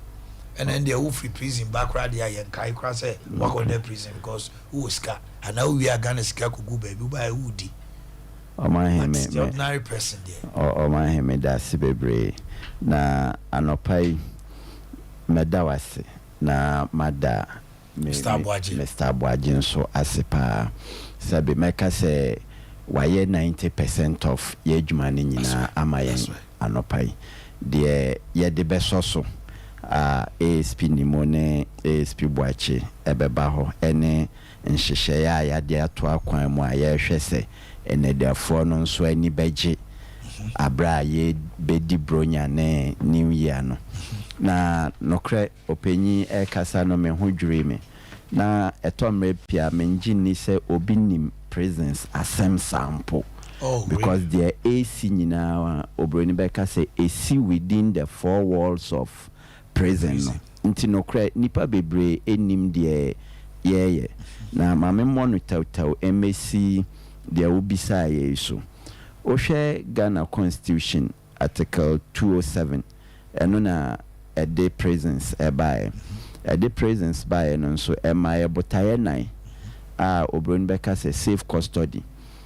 And then they will free prison back right there and kai cross work on their prison because wuska. And now we are gonna scare kugu baby by woody. The ordinary person there. Omanhene that's bebre na anopai medawase na mada Mr. Boakye nso asepa sabe meka say waye 90% of ye adwuma ne nyina amayen anopai de ye de besoso ASP nimone ASP Boakye ebeba ho ene nhihye ya de ato akwan mu aye hwese ene defo no nso ani beje abra ye bedi bronya ne new year no na nokre openyi kasa no me ho dwure me na etomre pia menji ni se obi nim presence asem sample because really? The AC nyina obroni beka say AC within the 4 walls of prison no nti nokre nipa bebre enim de ye na mame monu taw MSC de obisa ye so ohwe Ghana Constitution article 207 eno na a day presence by no so my botaye nine obron beka say safe custody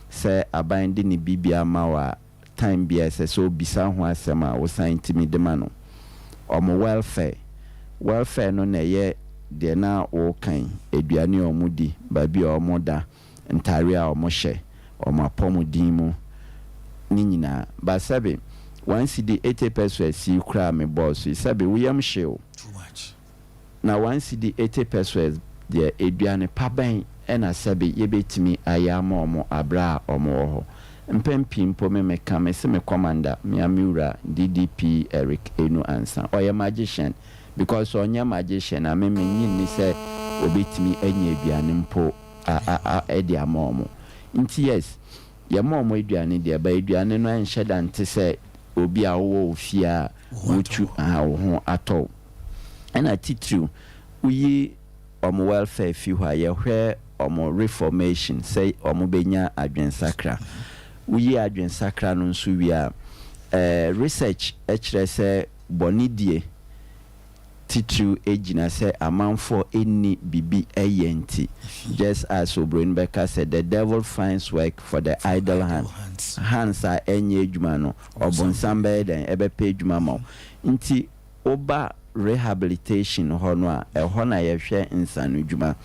say abandi ni bibia ma wa time bia say so bisa ho asema wo san timi de ma no omo welfare no na ye de na wo kan eduane omudi ba bia omoda ntare a omo hye omo apomudin mu ni nyina ba sabe 1 cedi 80 pesos si kra me boss sabe we am share too much na 1 cedi 80 pesos de eduane paban ena sabe yebetimi ayama omo abra omo ho mpempim po me meka me se me commander me amura DDP Eric Enu ansa oya magician because onya magician na me nyin ni se obetimi anya eduane mpo edi amomo nti yes ya momo eduane de ba eduane no anhye dante se obi a wo ofia wutu ho ato ena titru uyi omo welfare fi hwa ye hwe omo reformation say omo benya adwensakra uyi adwensakra no nso wi a research ekire se bonidie titiri ejina say amanfo eni bibi eyenti. Just as Obrin Becker said, the devil finds work for the idle hands. Hands are enye ejuma no obonsambe den ebepe ejuma ma. Nti oba rehabilitation hono a ehona na yehwe insanu ejuma.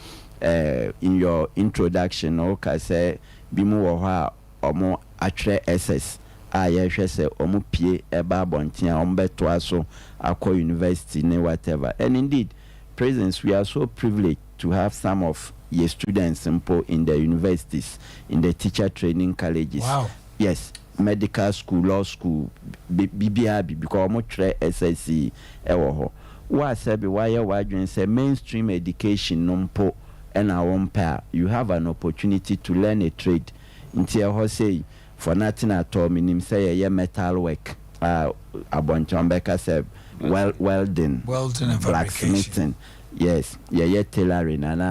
In your introduction okay say bimu wo ho a omo atwe SS a yehwe say omo pie eba abonten a omo beto aso akọ university ne whatever. And indeed, presence, we are so privileged to have some of your students in the universities, in the teacher training colleges. Wow. Yes, medical school, law school, BBRB, because omo tre SSC ewo ho. Wa sabi why you say mainstream education nompo and our pair, you have an opportunity to learn a trade. Inti ho say for nothing at all, minim say ye metal work. Abonchambeka said welding and blacksmithing. Yes, yeah, tailoring and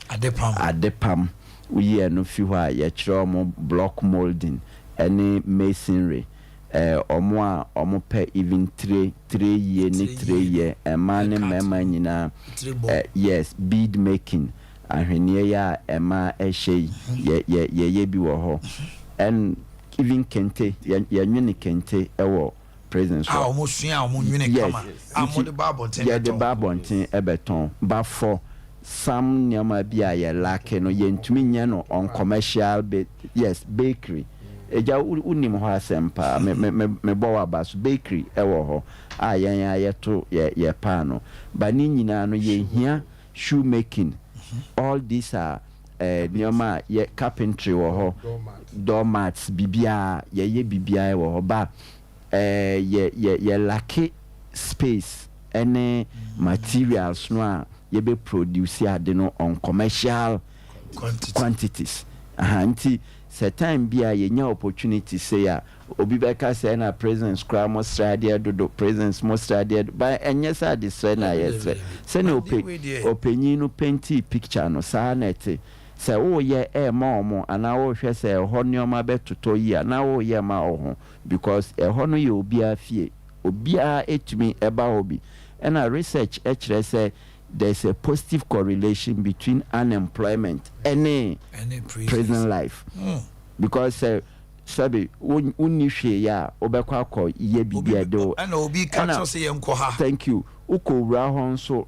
adepam. We are no few ye block molding, any masonry. Omo pe even 3 year a man mema yes, bead making and when ya ema eshe ye bi wo ho and even kente ya nwini kente ewo presence almost nwini kama amode babonten ya de babonten ebeton ba for some nyama bia ye lake no ye ntumi nya no on commercial yes bakery eja unim ho asempa me bowa bas bakery ewo ho a yan to ye pa no ba ni nyina no ye hia shoe making. All these are nyama ye carpentry wo ho doormats bibia ye bibia wo ho ba ye lake space any materials no a ye be produce ade no on commercial quantities anti certain bia ye nya opportunity say ya obi beka say na presence cra mo stradia do presence mo stradia by enyesa de say na yes say na openyi no painty picture no sa na ete say wo ye ma omo ana wo hwe say ho neoma betoto yi ana wo ye ma ho because ho no ye obi afie obi a etumi eba obi and a research actually say there's a positive correlation between unemployment and prison life. Because sabi unni hwe ya obekwa akọ ye bibia do and obi catch say enko ha. Thank you. Uko wura ho nso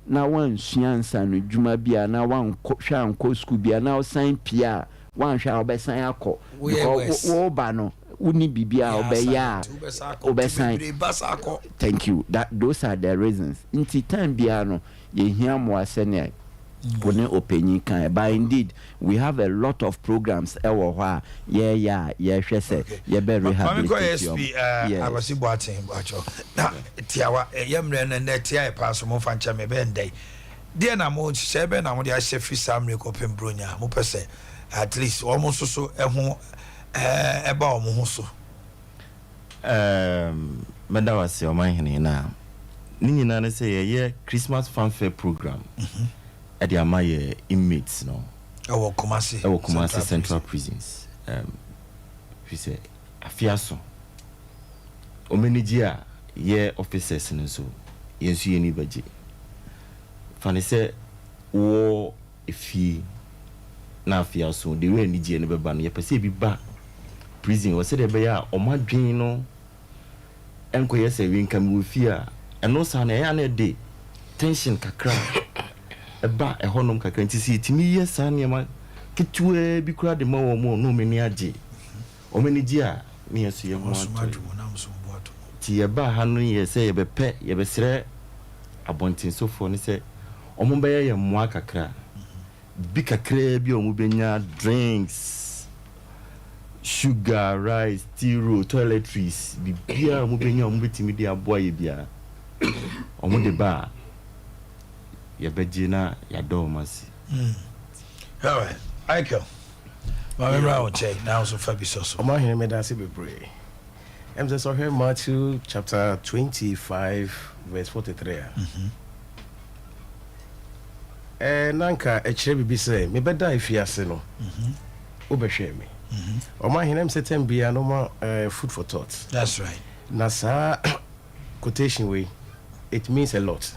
na wan suansa no dwuma bia na wan hwa anko school bia na osan pia wan hwa obesan akọ because wo ba no unni bibia obeya obesan. Thank you. Those are the reasons. Inti time bia no ye hia mo asene pone openyi kan but indeed we have a lot of programs ewo ho hwe say ye be rehabilitation. Abasi Boaten acho na tiawa yemre na net ya paso mo fancha me be ndai de na mo hye be na mo de ahye fi samre ko pembronya mo pese at least almost so eho eba o mo ho so meda wase Omanhene na ni nyina na say ye Christmas fanfare program. Adea my inmates no our Kumasi Central Prisons we say afiaso omeniji a ye officers no so yensu ye ni baje fane say wo efi na afiaso de we ni je ne beba no ye pese bi ba prison wo say de be ya omadwen no enko ye say wi nkam wo fi a eno sa na ya na de tension kakra eba ehonom kakra nti si timi ye sa niema kitwe bi kura de ma wo mo no meni age o meni ji a me yesu ye mo ti ye ba ha no ye se ye be pe ye be sere abontin sofo ni se o mo be ye mo kakra bi kakra bi o mo benya drinks sugar rice tea toiletries bi bia mo benya o mo betimi de aboa ye bia o mo de ba ya bejina ya do masi all right Aiko ma me ra o check now so fabi so Omanhene me dance be pray em say so here Matthew chapter 25 verse 43 nanka e kire bibi say me beda ifiase no wo be hwe me Omanhene em say no ma food for thought. That's right. Na sa quotation we it means a lot.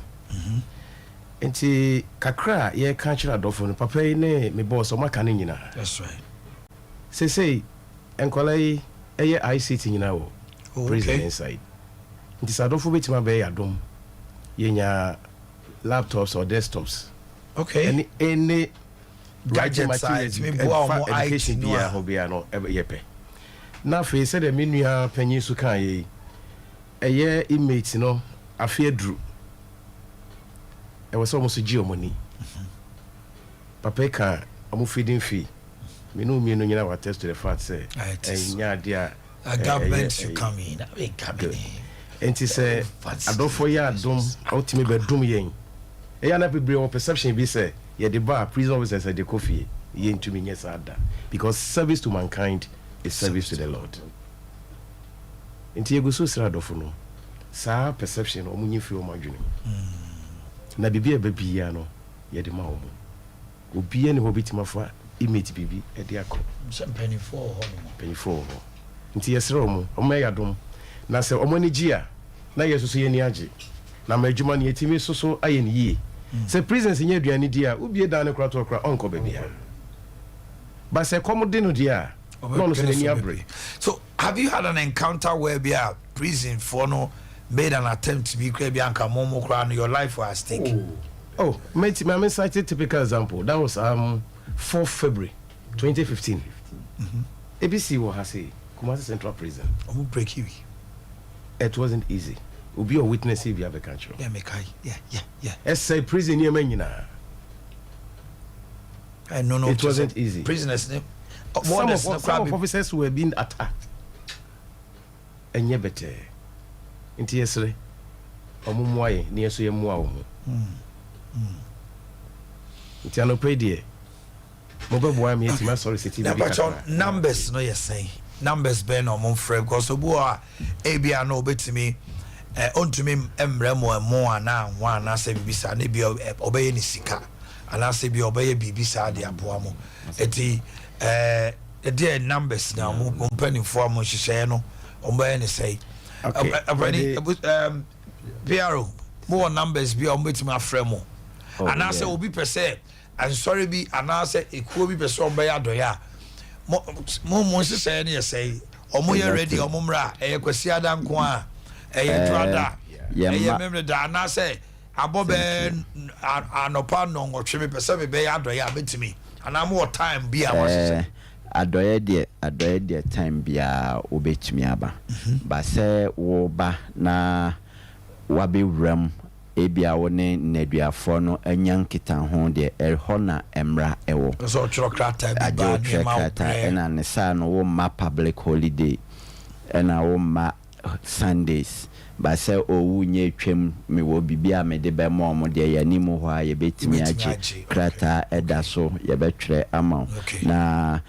Nti kakra ye ka kyerɛ adɔfo no papa yi ne me boss o maka ne nyina. That's right. Say enkola yi eye ICT nyina wo. Prison inside. Nti sadɔfo betima be adom. Yenya laptops or desktops. Okay. Any gadget sites me boa mo education bia ho bia no yepe. Na fe say the menua panyin su kan yi. Eye inmates no afie dru. E was almost geo money. Papa ka amu feeding fee. Me no nyina wa test to the fact say enya dia government should come in. We come in. Enti say adofo ya adom ultimate bedroom yen. E ya na bebre on perception be say ye the bar prison officers say the coffee yen to me yes ada because service to mankind is service to the Lord. Enti ye go so sra adofo no. Sa perception o munyi fi o madwene. Na bibia babia no ye de ma wo mo. Obi ene ho bitima fa image bibi e de akọ. Penny for ho. Nti ye sra mo o me yadom. Na se omani gia na yesusu ye ni age. Na ma adwuma ne yetimi soso aye ne yie. Se presence nya aduane dia ubie dan ne kra to kra onko babia. Ba se komode no dia no se ni abre. So have you had an encounter where be a prison for no made an attempt to be Bianca Momo Crown, your life was at stake? Oh, mate, my cited typical example. That was 4th February 2015. ABC was Kumasi Central Prison. Break you. It wasn't easy. We'll be a witness if you have a country. Yeah, yeah. SA prison near Menina. I know it wasn't easy. Prisoners, some officers were being attacked. And yet better. Inti yesre omumwaye ni yeso yemwa wo nti anope die mo beboa me etima sorry city bi numbers no yesay numbers be no mo frame because obu a ebia no obetimi ontumi emre mo ana nwa na se bibisa na bi obeye ni sika ana se bi obeye bibisa de aboa mo eti the numbers na mo company for mo hihye no obeye ni say okay. PRO more numbers be on with my frame and I say obi per se and sorry be and I say it could be person by adoya mo say any say omo ye ready omumra e kwesi adan ko a e trada e memre da na say abobe anopa no ngotwe per se be adoya betimi and am what time be a was adoye de time bia obetumi aba ba se wo ba na wabe wram ebia wo ne naduafo no anyankita ho de erhona emra ewo so trokrata bi ba ne ma na ne sa no wo ma public holiday na wo ma Sundays ba se owu nye twem me wo bibia me de be mo de yanimo ho a ye betimi age krata eda so ye betwere ama na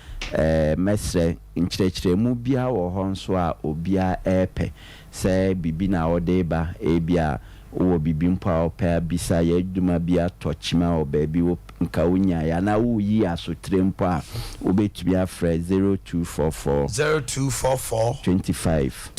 mesre nkyerɛkyerɛ mu bia wɔ hɔ nso a obia ɛpɛ sɛ bibi na ɔde ba ebia wo bibi mpo a ɔpɛ bisa yɛ duma bia tɔkyima o baabi wo nka wonya ya na wo yi asotre mpo a wobɛtumi afrɛ 0244 25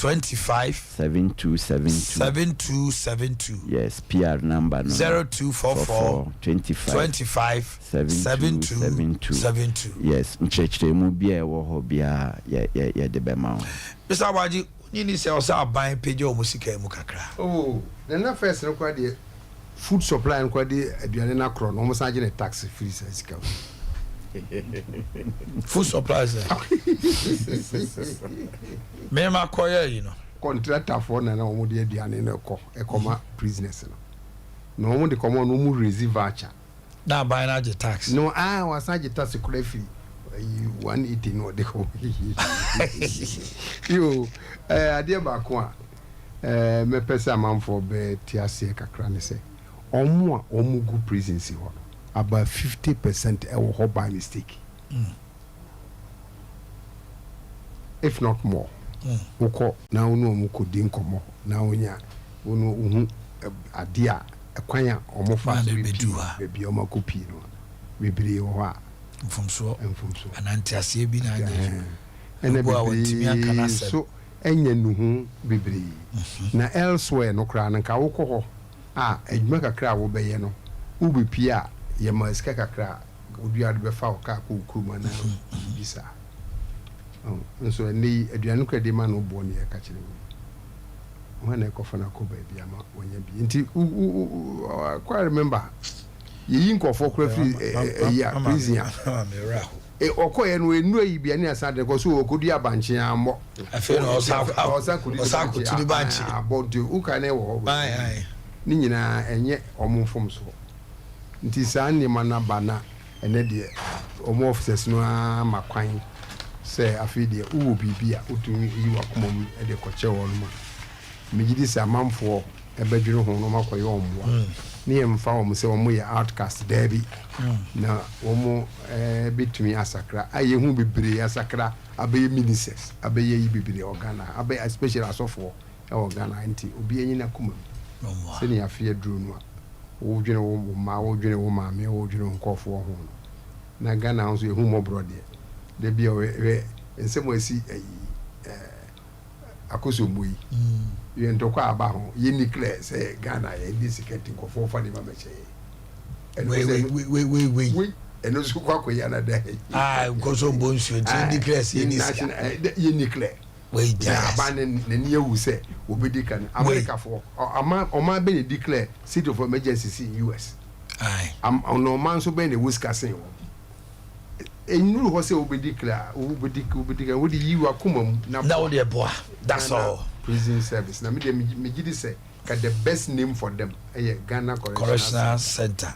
7272 yes PR number no 0244 25 7272 yes nkyerɛkyerɛ mu bia ɛwɔ hɔ bia yɛ de bɛma wo Mr. Waji ni se o sa ban page o musika mu kakra oh na first no kwa de food supply no kwa de aduane na kro no mo sa je ne tax free sika food supplies me ma koye you know contractor for na mo de aduane na ekoma prisoners no mo de komo no mu raise voucher na buy na je tax no wa sa je tax kura free 180 no de ko yo Adea baako a me pesa manfo be tiase kakra ne se omo a omo gu prison si ho about 50% e wo ho by mistake if not more uko na onu omo ko din komo na onya onu uhu Adea ekwan a omo fa be omo ko pi no bibiri ho a mfumso anantiase bi na anya ene be so enya nuhu bibiri na elsewhere no kra nka wokọ ho adwuma kakra wo bɛyɛ no wo be pia ye ma sika kakra odua de bɛfa wo ka ko kuruma na bisa nso ni aduane ko de ma no bo ne ka kyerɛ wo wana ko fana ko ba bia ma wonya bi nti quite remember yi nkofo kura fi prison okoye no enu ayi bia ne asade ko so okodi abanche ammo afi no osa kudi banche about you uka na wo ni nyina enye omumfom so nti saa ne mana bana ene de omo officers no amakwan se afi de uwo bibia otumi yi wakomom e de koche won ma megidi sa manfo ebedwere ho no makoye omwa ni emfa wo se wo ye outcast dabi na wo betumi asakra aye hu bebre asakra abaye ministers abaye yi bebre organa abaye especially asofo e organa nti obi enyi na kuma se ni afie duro no wo dwene wo ma wo dwene wo ma me wo dwene nkofo ho na Ghana nso ehu mo brode de bia we ensemo asi akoso moyi ye ntokwa aba ho ye nuclear se Ghana ye disiketi nkofo fa ni mameche we eno su kwa ko yana da koso mbonsu ye nuclear ye nuclear we ja ba ne ne yewu se obedi kan America for oma be declare state of emergency in US no man so be ne Wisconsin enuru ho se obedi declare obedi kan wodi yi wa komam na wodi eboa that's all prison service na me gidi say ka the best name for them Ghana Correctional Center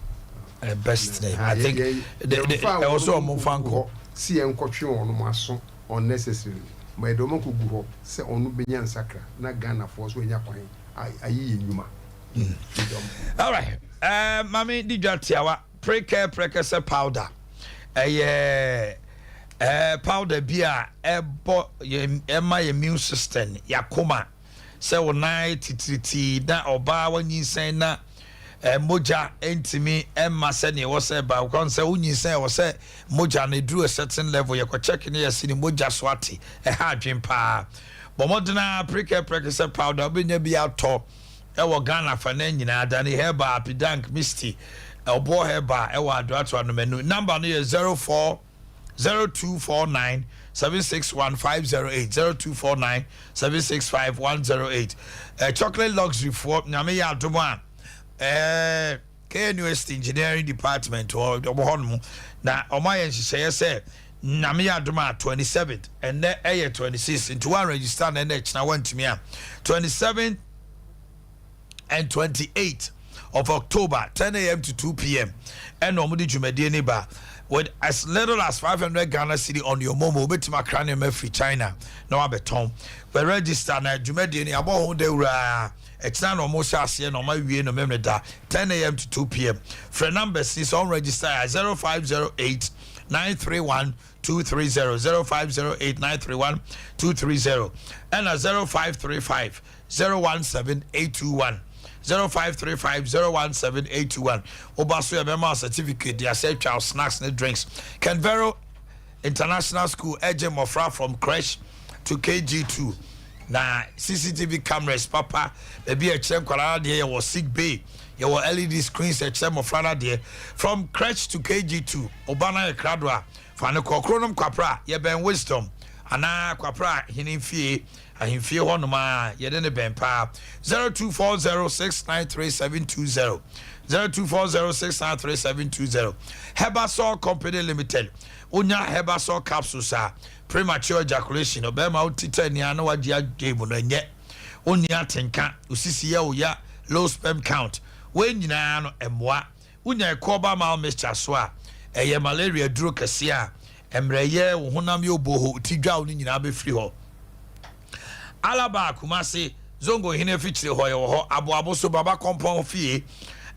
best name I think they also Mofanko see enkotwe on mo aso unnecessarily my domo ko gu ho se onu benya nsakra na Ghana for so enya kwan ayi nyuma all right mami di dwatiawa precare powder powder bia ebo ema immune system yakoma se wonai titriti na oba wanyinsen na moja entimi emma se ne wo se ba kon se unyinsen wo se moja na duru a certain level ye ko check ne yesi ni moja so ate ha adwen pa bomodena precare powder obenya bia to wo Ghana fa na nyina da ne herba apidank misty obo herba wo adoato anomanu number no is 0249 761508 0249 765108 chocolate luxury for nyame ya adoma KNUST engineering department or obohonmu na omaye nhihye say nyame ya adoma 27th and na 26 into one register na na china wantumi a 27th and 28th of October 10 a.m. to 2 p.m. and omudi jumedie ni ba with as little as 500 Ghana cedi on your momo betima cranium free China no abeton we register na jumedie ni abo ho de wura extra no mo shase no ma wie no memre da 10 a.m. to 2 p.m. for numbers is on register at 0508 931 230 0508 931 230 and at 0535 017 821 0535 017 821 Obaso Yabema certificate they say child snacks and drinks Canvero International School Ejem Mofra from creche to KG2 na CCTV cameras papa maybe a check kwala there was sick bay there were LED screens a check Mofra there from creche to KG2 Obana Ekradwa fane kokronum kwapra ye ben wisdom ana kwapra hinimfie ahimfie honoma ye de ne ben pa 0240693720 0240693720 Herbasol Company Limited onya Herbasol capsules premature ejaculation obema utitani ana wadi agemu no nye onya tenka osisi ya oya low sperm count we nyina no emwa unya ekoba mal mixture so a eye malaria duro kese a emreye wo honam yo boho tidwa wo nyina be free ho Alaba Kumasi Zongo hine fichire hoye ho abo so baba compound fie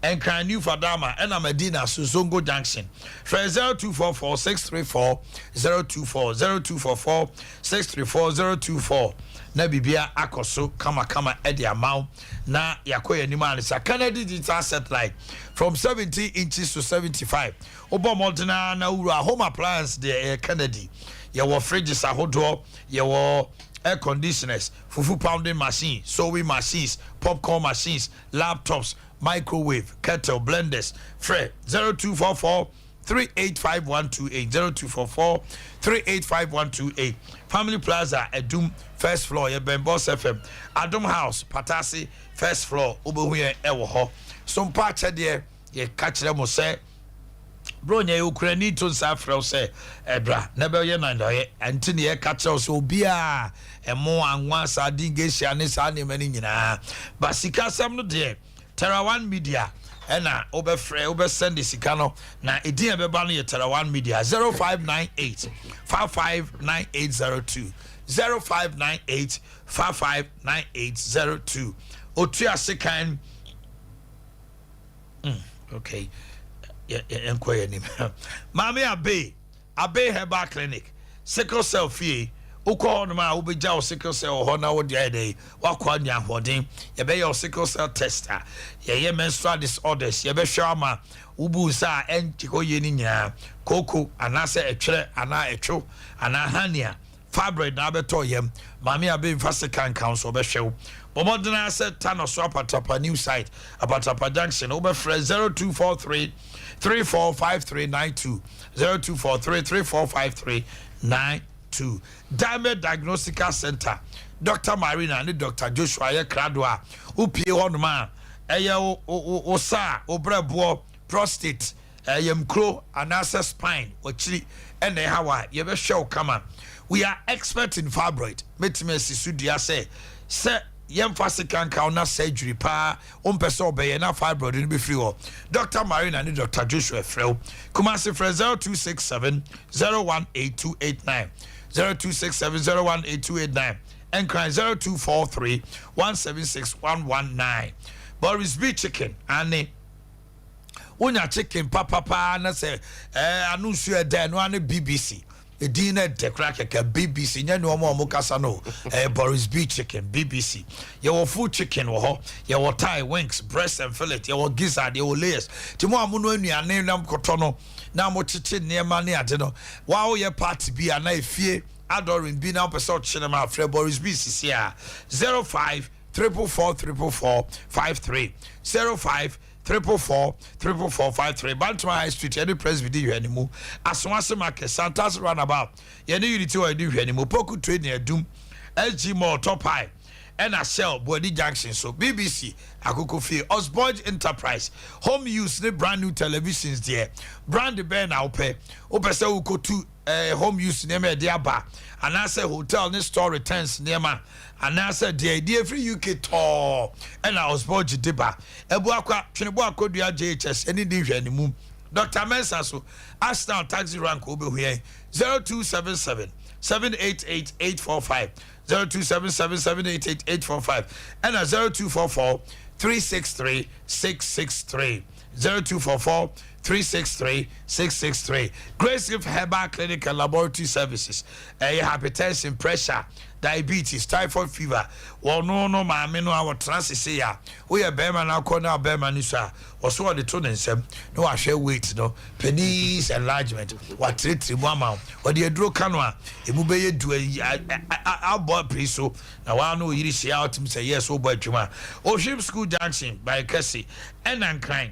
enkran new fadama ena Medina so Zongo junction 0244 634 024 0244 634 024 na bibia akoso kama edi amount na yakoye nima anisa Kennedy digital satellite from 70 inches to 75 obo modena na uru home appliance de Kennedy yɛwɔ fridges ahodoɔ, yɛwɔ air conditioners, fufu pounding machine, sewing machines, popcorn machines, laptops, microwave, kettle, blenders. Fred 0244 385128 0244 385128. Family Plaza Edum first floor Boss FM. Adum House Patasi first floor Ubuhuye Ewo. Sompa chede ye catch them say bro nye Ukraine to safra say ebra nebe ye nandoye antini ye catch us obia emo anwa sa dingesia ne sa ne mani nyina basika sam no de Terawan Media ena obe send the sikano na edin ebeba no ye Terawan Media 0598 559802 0598 559802 otua sekan okay enkoye nim Mami Abe Herbal Clinic sickle cell fee ukọ no ma obeja o sickle cell ho na wo dia dey wakọ nya hoden ye be your sickle cell tester ye menstrual disorders ye be hwa ma ubu sa entiko ye ni nya koko anase etwere ana etwo ana hania fibroid na beto yem Mami Abe Infasican Council be hwew bomodena se tano so apatapa new site apatapa junction obe frɛ 0243 345392 0243 345392 Diamond Diagnostical Center Dr. Marina and Dr. Joshua ye krado a upie honoma eye o sa obrebo prostate yemkro anasa spine ochiri ene hawa ye be hwe kama. We are expert in fibroid metimesi sudia say Yemfasican counter surgery pa person obey na fibroid in be free. Dr. Marina and Dr. Joshua Frel Kumasi Fre 0267 018289 0267 018289 and cry 0243 176119 Boris B chicken and Unya chicken papa na say anunsu e den no ane BBC Edina de crack BBC nya no mo kasa no Boris B chicken BBC your full chicken wo your thigh wings breast and fillet your gizzard your layers timo amuno anuane nam kotono na mo chichi niema ne ade no wow ye party bi ana efie adoring bi na person chinema Fred Boris B cca 05 444 53 05 344 Baltimore High Street any press video anymore aswase market Santas runabout any unity or do anymore poku trade near doom SG Mall top high and a shell body junction so BBC akoko fee Osborne Enterprise home use the brand new televisions there brand the ben now pay opese uko to home use near me there bar and I say hotel ne store returns near man and I said the idea free UK tour and I was born Jiba Ebuakwa Trinboako dia JHS any day anymore Dr. Mensa so ask now taxi rank over here 0277 788 845 0277 788 845 and a 0244 363 663 0244 363 663 Grace Gift Herbal Clinic and Laboratory Services hypertension pressure diabetes typhoid fever well no maame no our transit say ya we a bema na corner bema ni so also the to nsem no ahwe weight no penis enlargement what treat mu ama o de aduro kano a emu be ye du abo priso na wa no yiri share out say yes o bo adwuma o ship school junction by Kesi enankran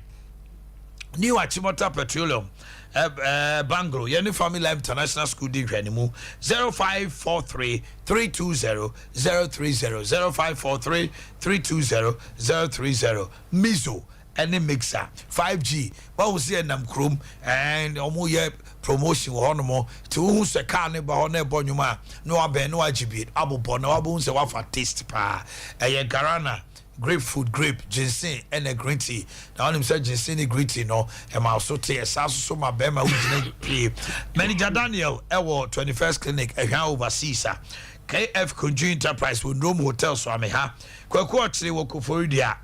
New Achimota Petroleum Bangro Yeni Family Life International School di hwanimu 0543 320 030 0543 320 030 Mizo any mixer 5G what we see nam krom and omo ye promotion wo hono ti wo hu se car ne ba ho na ebo nwuma no aben no agibie abobo na wabo hu se wa fa taste pa garana grapefruit grape ginseng and a green tea now him say ginseng and green tea no e ma so tea so ma be ma ugina play manager Daniel ewo 21st clinic ehwa overseas KF Kunju Enterprise with Rome Hotel so ameha kwaku ochire wo Koforidia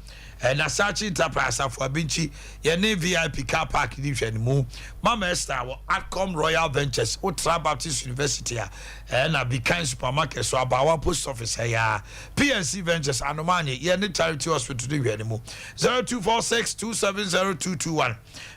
na Sachi Enterprise afọ abinchi ye ne VIP car park di hwanimu Mama Esther wo Atcom Royal Ventures Ultra Baptist University na Bikan Supermarket so abawa post office ya PNC Ventures Anomanye ye ne charity hospital di hwanimu 0246 270221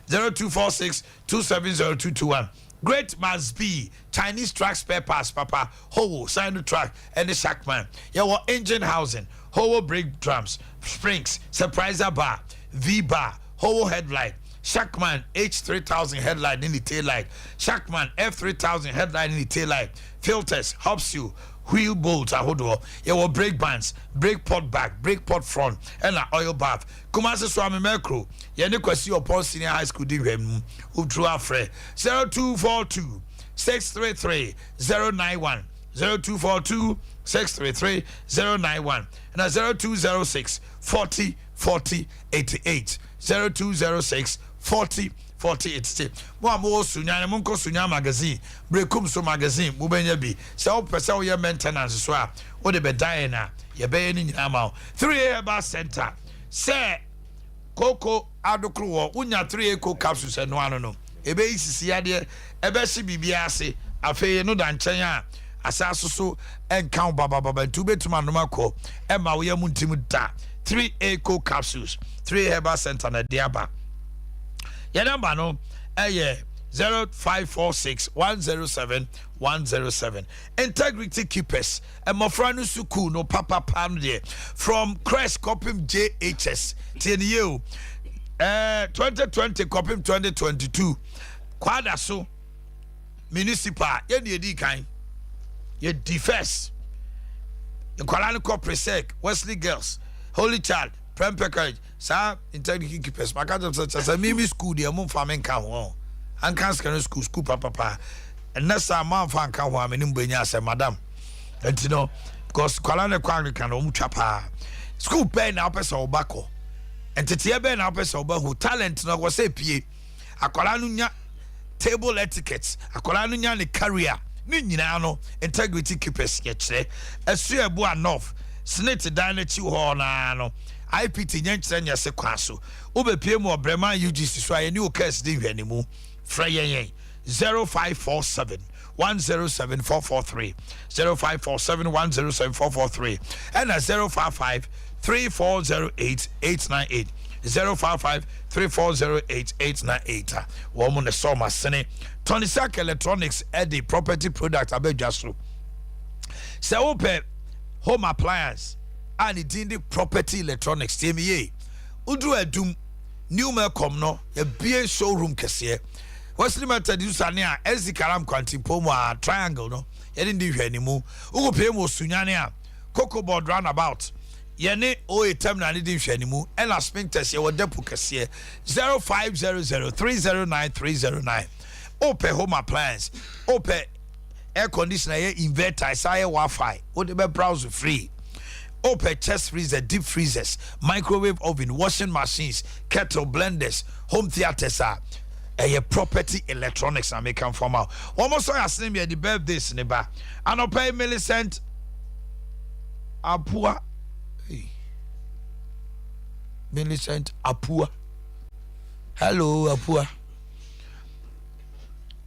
0246 270221 Great must be Chinese track spare parts, Papa. Howo, Sino track, and the Shackman. Your engine housing, Howo brake drums, springs, surpriser bar, V bar, Howo headlight. Shackman H3000 headlight in the tail light. Shackman F3000 headlight in the tail light. Filters, hubs you, wheel bolts, ahodo. Your brake bands, brake pot back, brake pot front, and an oil bath. Kumasi Swami Merkro. Yeni kwesi upon senior high school diwem. Udru afre 0242 633 091 0242 633 091 and 0206 40 40 88 0206 40 40 88. Mo sunya mo nko sunya magazine brekum so magazine mo benya bi se wo pese wo ye maintenance so a wo de be die na ye be ni nyina ma 3 Herbal Center se koko adokro wo unya 3 eco capsules no ano no ebe isisi ade ebe si bibia ase afeye no da nchen a asaso so enkan baba ntu betuma no makọ e ma wo ye muntim da 3 eco capsules 3 Herbal Center na diaba your number no 0546 107 107. Integrity Keepers and Mofranu Suku no papa pan there from Crest Copim JHS TNU 2020 Copim 2022 Kwadaso Municipal Yedi kind ye defense the Kwalani Corporate Sec Wesley Girls Holy Child Prem Package sa Integrity Keepers makata sa mimi school dia mo fa men ka ho an kan school papa and na sa man fa kan ho ameni mbenya say madam and no because kwala ne kwan kan o mutwa pa school pay na opesa obako and tete be na opesa obahu talent no go say pie akwala no nya table etiquette akwala no nya ne career ni nyina no Integrity Keepers ye kire esu ebu enough snit dan na chi ho na no IPT nyankyere nya se kwaso obepie mu obrema UGC so aye ni o case din hwanimu fra yen 0547 107 443 0547 107 443 and 055 3408 898 055 3408 898 woman the summer sene Tony Sack Electronics Eddie property product abedwaso se open home appliance and it in the property electronics TMA udu adum new melcom no a BA showroom kese what's the matter do sania as the karam quantipomo a triangle no ye didn't do anymore ugo pay mo sunyane a cocoa board roundabout yene o terminal didn't anymore and a spinters ye were depo kese 0500 309 309 open home appliance open air conditioner inverter say Wi-Fi o de be browse free open chest freezer, deep freezers, microwave oven, washing machines, kettle blenders, home theaters are a property electronics and make come from out. Almost so I seen me at the birthdays neighbor. And I pay Millicent Apua. Hey. Millicent Apua. Hello, Apua.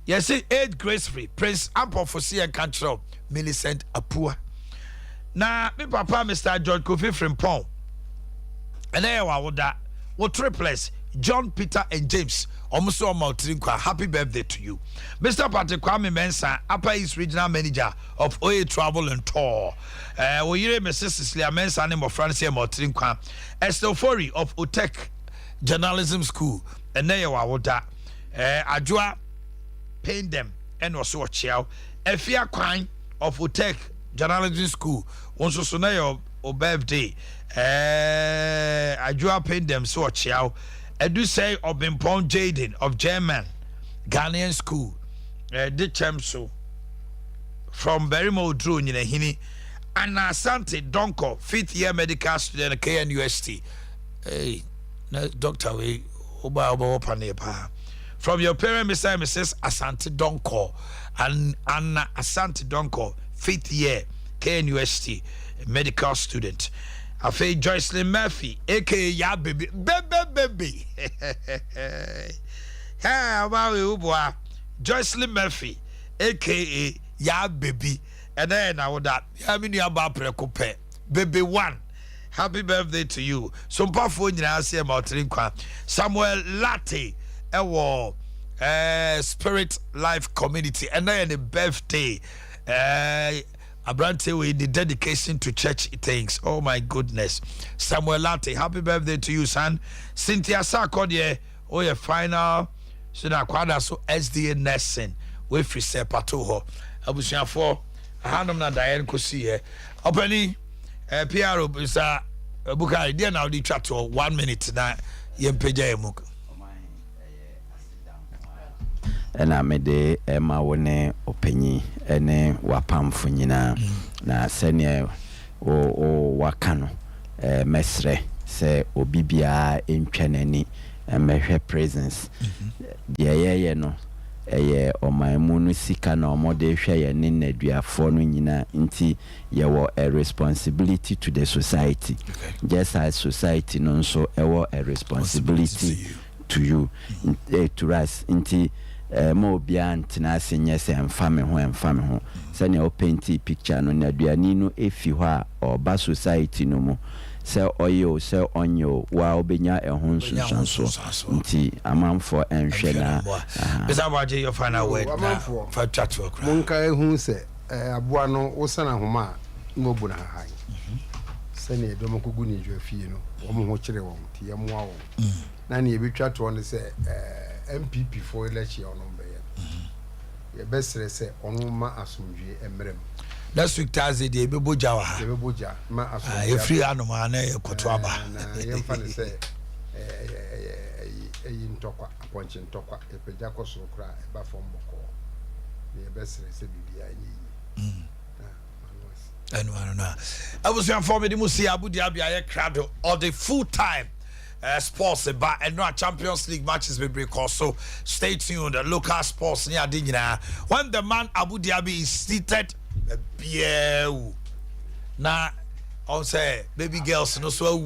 Yes, see, 8 grace free. Prince Ample for see and control. Millicent Apua. Na me papa Mr. George Kofi Frimpong and there wa that what triplets John, Peter and James almost all Maltrinkwa. Happy birthday to you. Mr. Patrick Kwame Mensah, Upper East Regional Manager of OA Travel and Tour. We hear Mrs. Cecilia Mensah name of Francia Maltrinkwa. Estelle Fori of Utek Journalism School and there wa that Ajua paying them and also a child Efia Kwine of Utek Journalism School. Also, so now your birthday. I drew up in them so chiao. I do say of Bimpong Jaden of German Ghanaian School. Did so from Berimo Drew in Hini. And Asante Donko, 5th year medical student at KNUST. Hey, Doctor, we Oba from your parent, Mr. and Mrs. Asante Donko and Anna Asante Donko. 5th year KNUST medical student. I feel Joycelyn Murphy, aka Ya Baby. Baby. Hey, about you, boy. Joycelyn Murphy, aka Ya Baby. And then I would that. I mean, you about Precope. Baby 1. Happy birthday to you. Sompa phone, I say about Trinkwa. Samuel Latte, Spirit Life Community, and then the birthday. Abrante with the dedication to church things. Oh my goodness. Samuel Latte, happy birthday to you, son. Cynthia Sarkodie, oh your final. So now kwada so SDA nursing. We free se patoho. Abusia for handom na Diane Kosi here. Openi PR is a buka idea now the chat to 1 minute na yempeja emuk. ɛna mede ɛma wo ne ɔpanyi ɛne wapamfo nyinaa na sɛnea waka no mɛsrɛ sɛ obi biara ntwa n'ani mɛhwɛ presence deɛ yɛyɛ no ɛyɛ ɔman mu no sika na ɔmɔde hwɛ yɛ ne nnaduafoɔ no nyinaa nti yɛwɔ a responsibility to the society just as society no nso ɛwɔ a responsibility to you to us nti ma obia ntena ase nyɛ sɛ mfa me ho sɛnea o painti picture no na aduane no efi hɔ a ɔba society no mu sɛ ɔyɛ o sɛ ɔnyɛ o wa obenya ɛho nsunsuanso nti amanfo ɛnhwɛ na bisa baje your final word na fa chat for crowd monka ehu sɛ aboa no wo sana homa no bu na han sɛnea dɔm kogu ne dwa fie no wɔn ho kyerɛ wɔn ti yɛmoa wɔn na ne yɛbɛtwa to ne sɛ MPP for election on be. Best say on ma asumdwe emrem. Next week Thursday dey be boja wa ha. Dey be boja ma asumdwe. E free anoma na e koto aba. Na yemfa ne say ntokwa aponche ntokwa epeja koso kra e ba fom boko. Dey best say bibia yi. No. I was informed the Musi Adea Akye Abia or the full time sports but and no Champions League matches will break also. Stay tuned. Local sports near Dinina. When the man Abu Dhabi is seated, now I'll say baby girls no so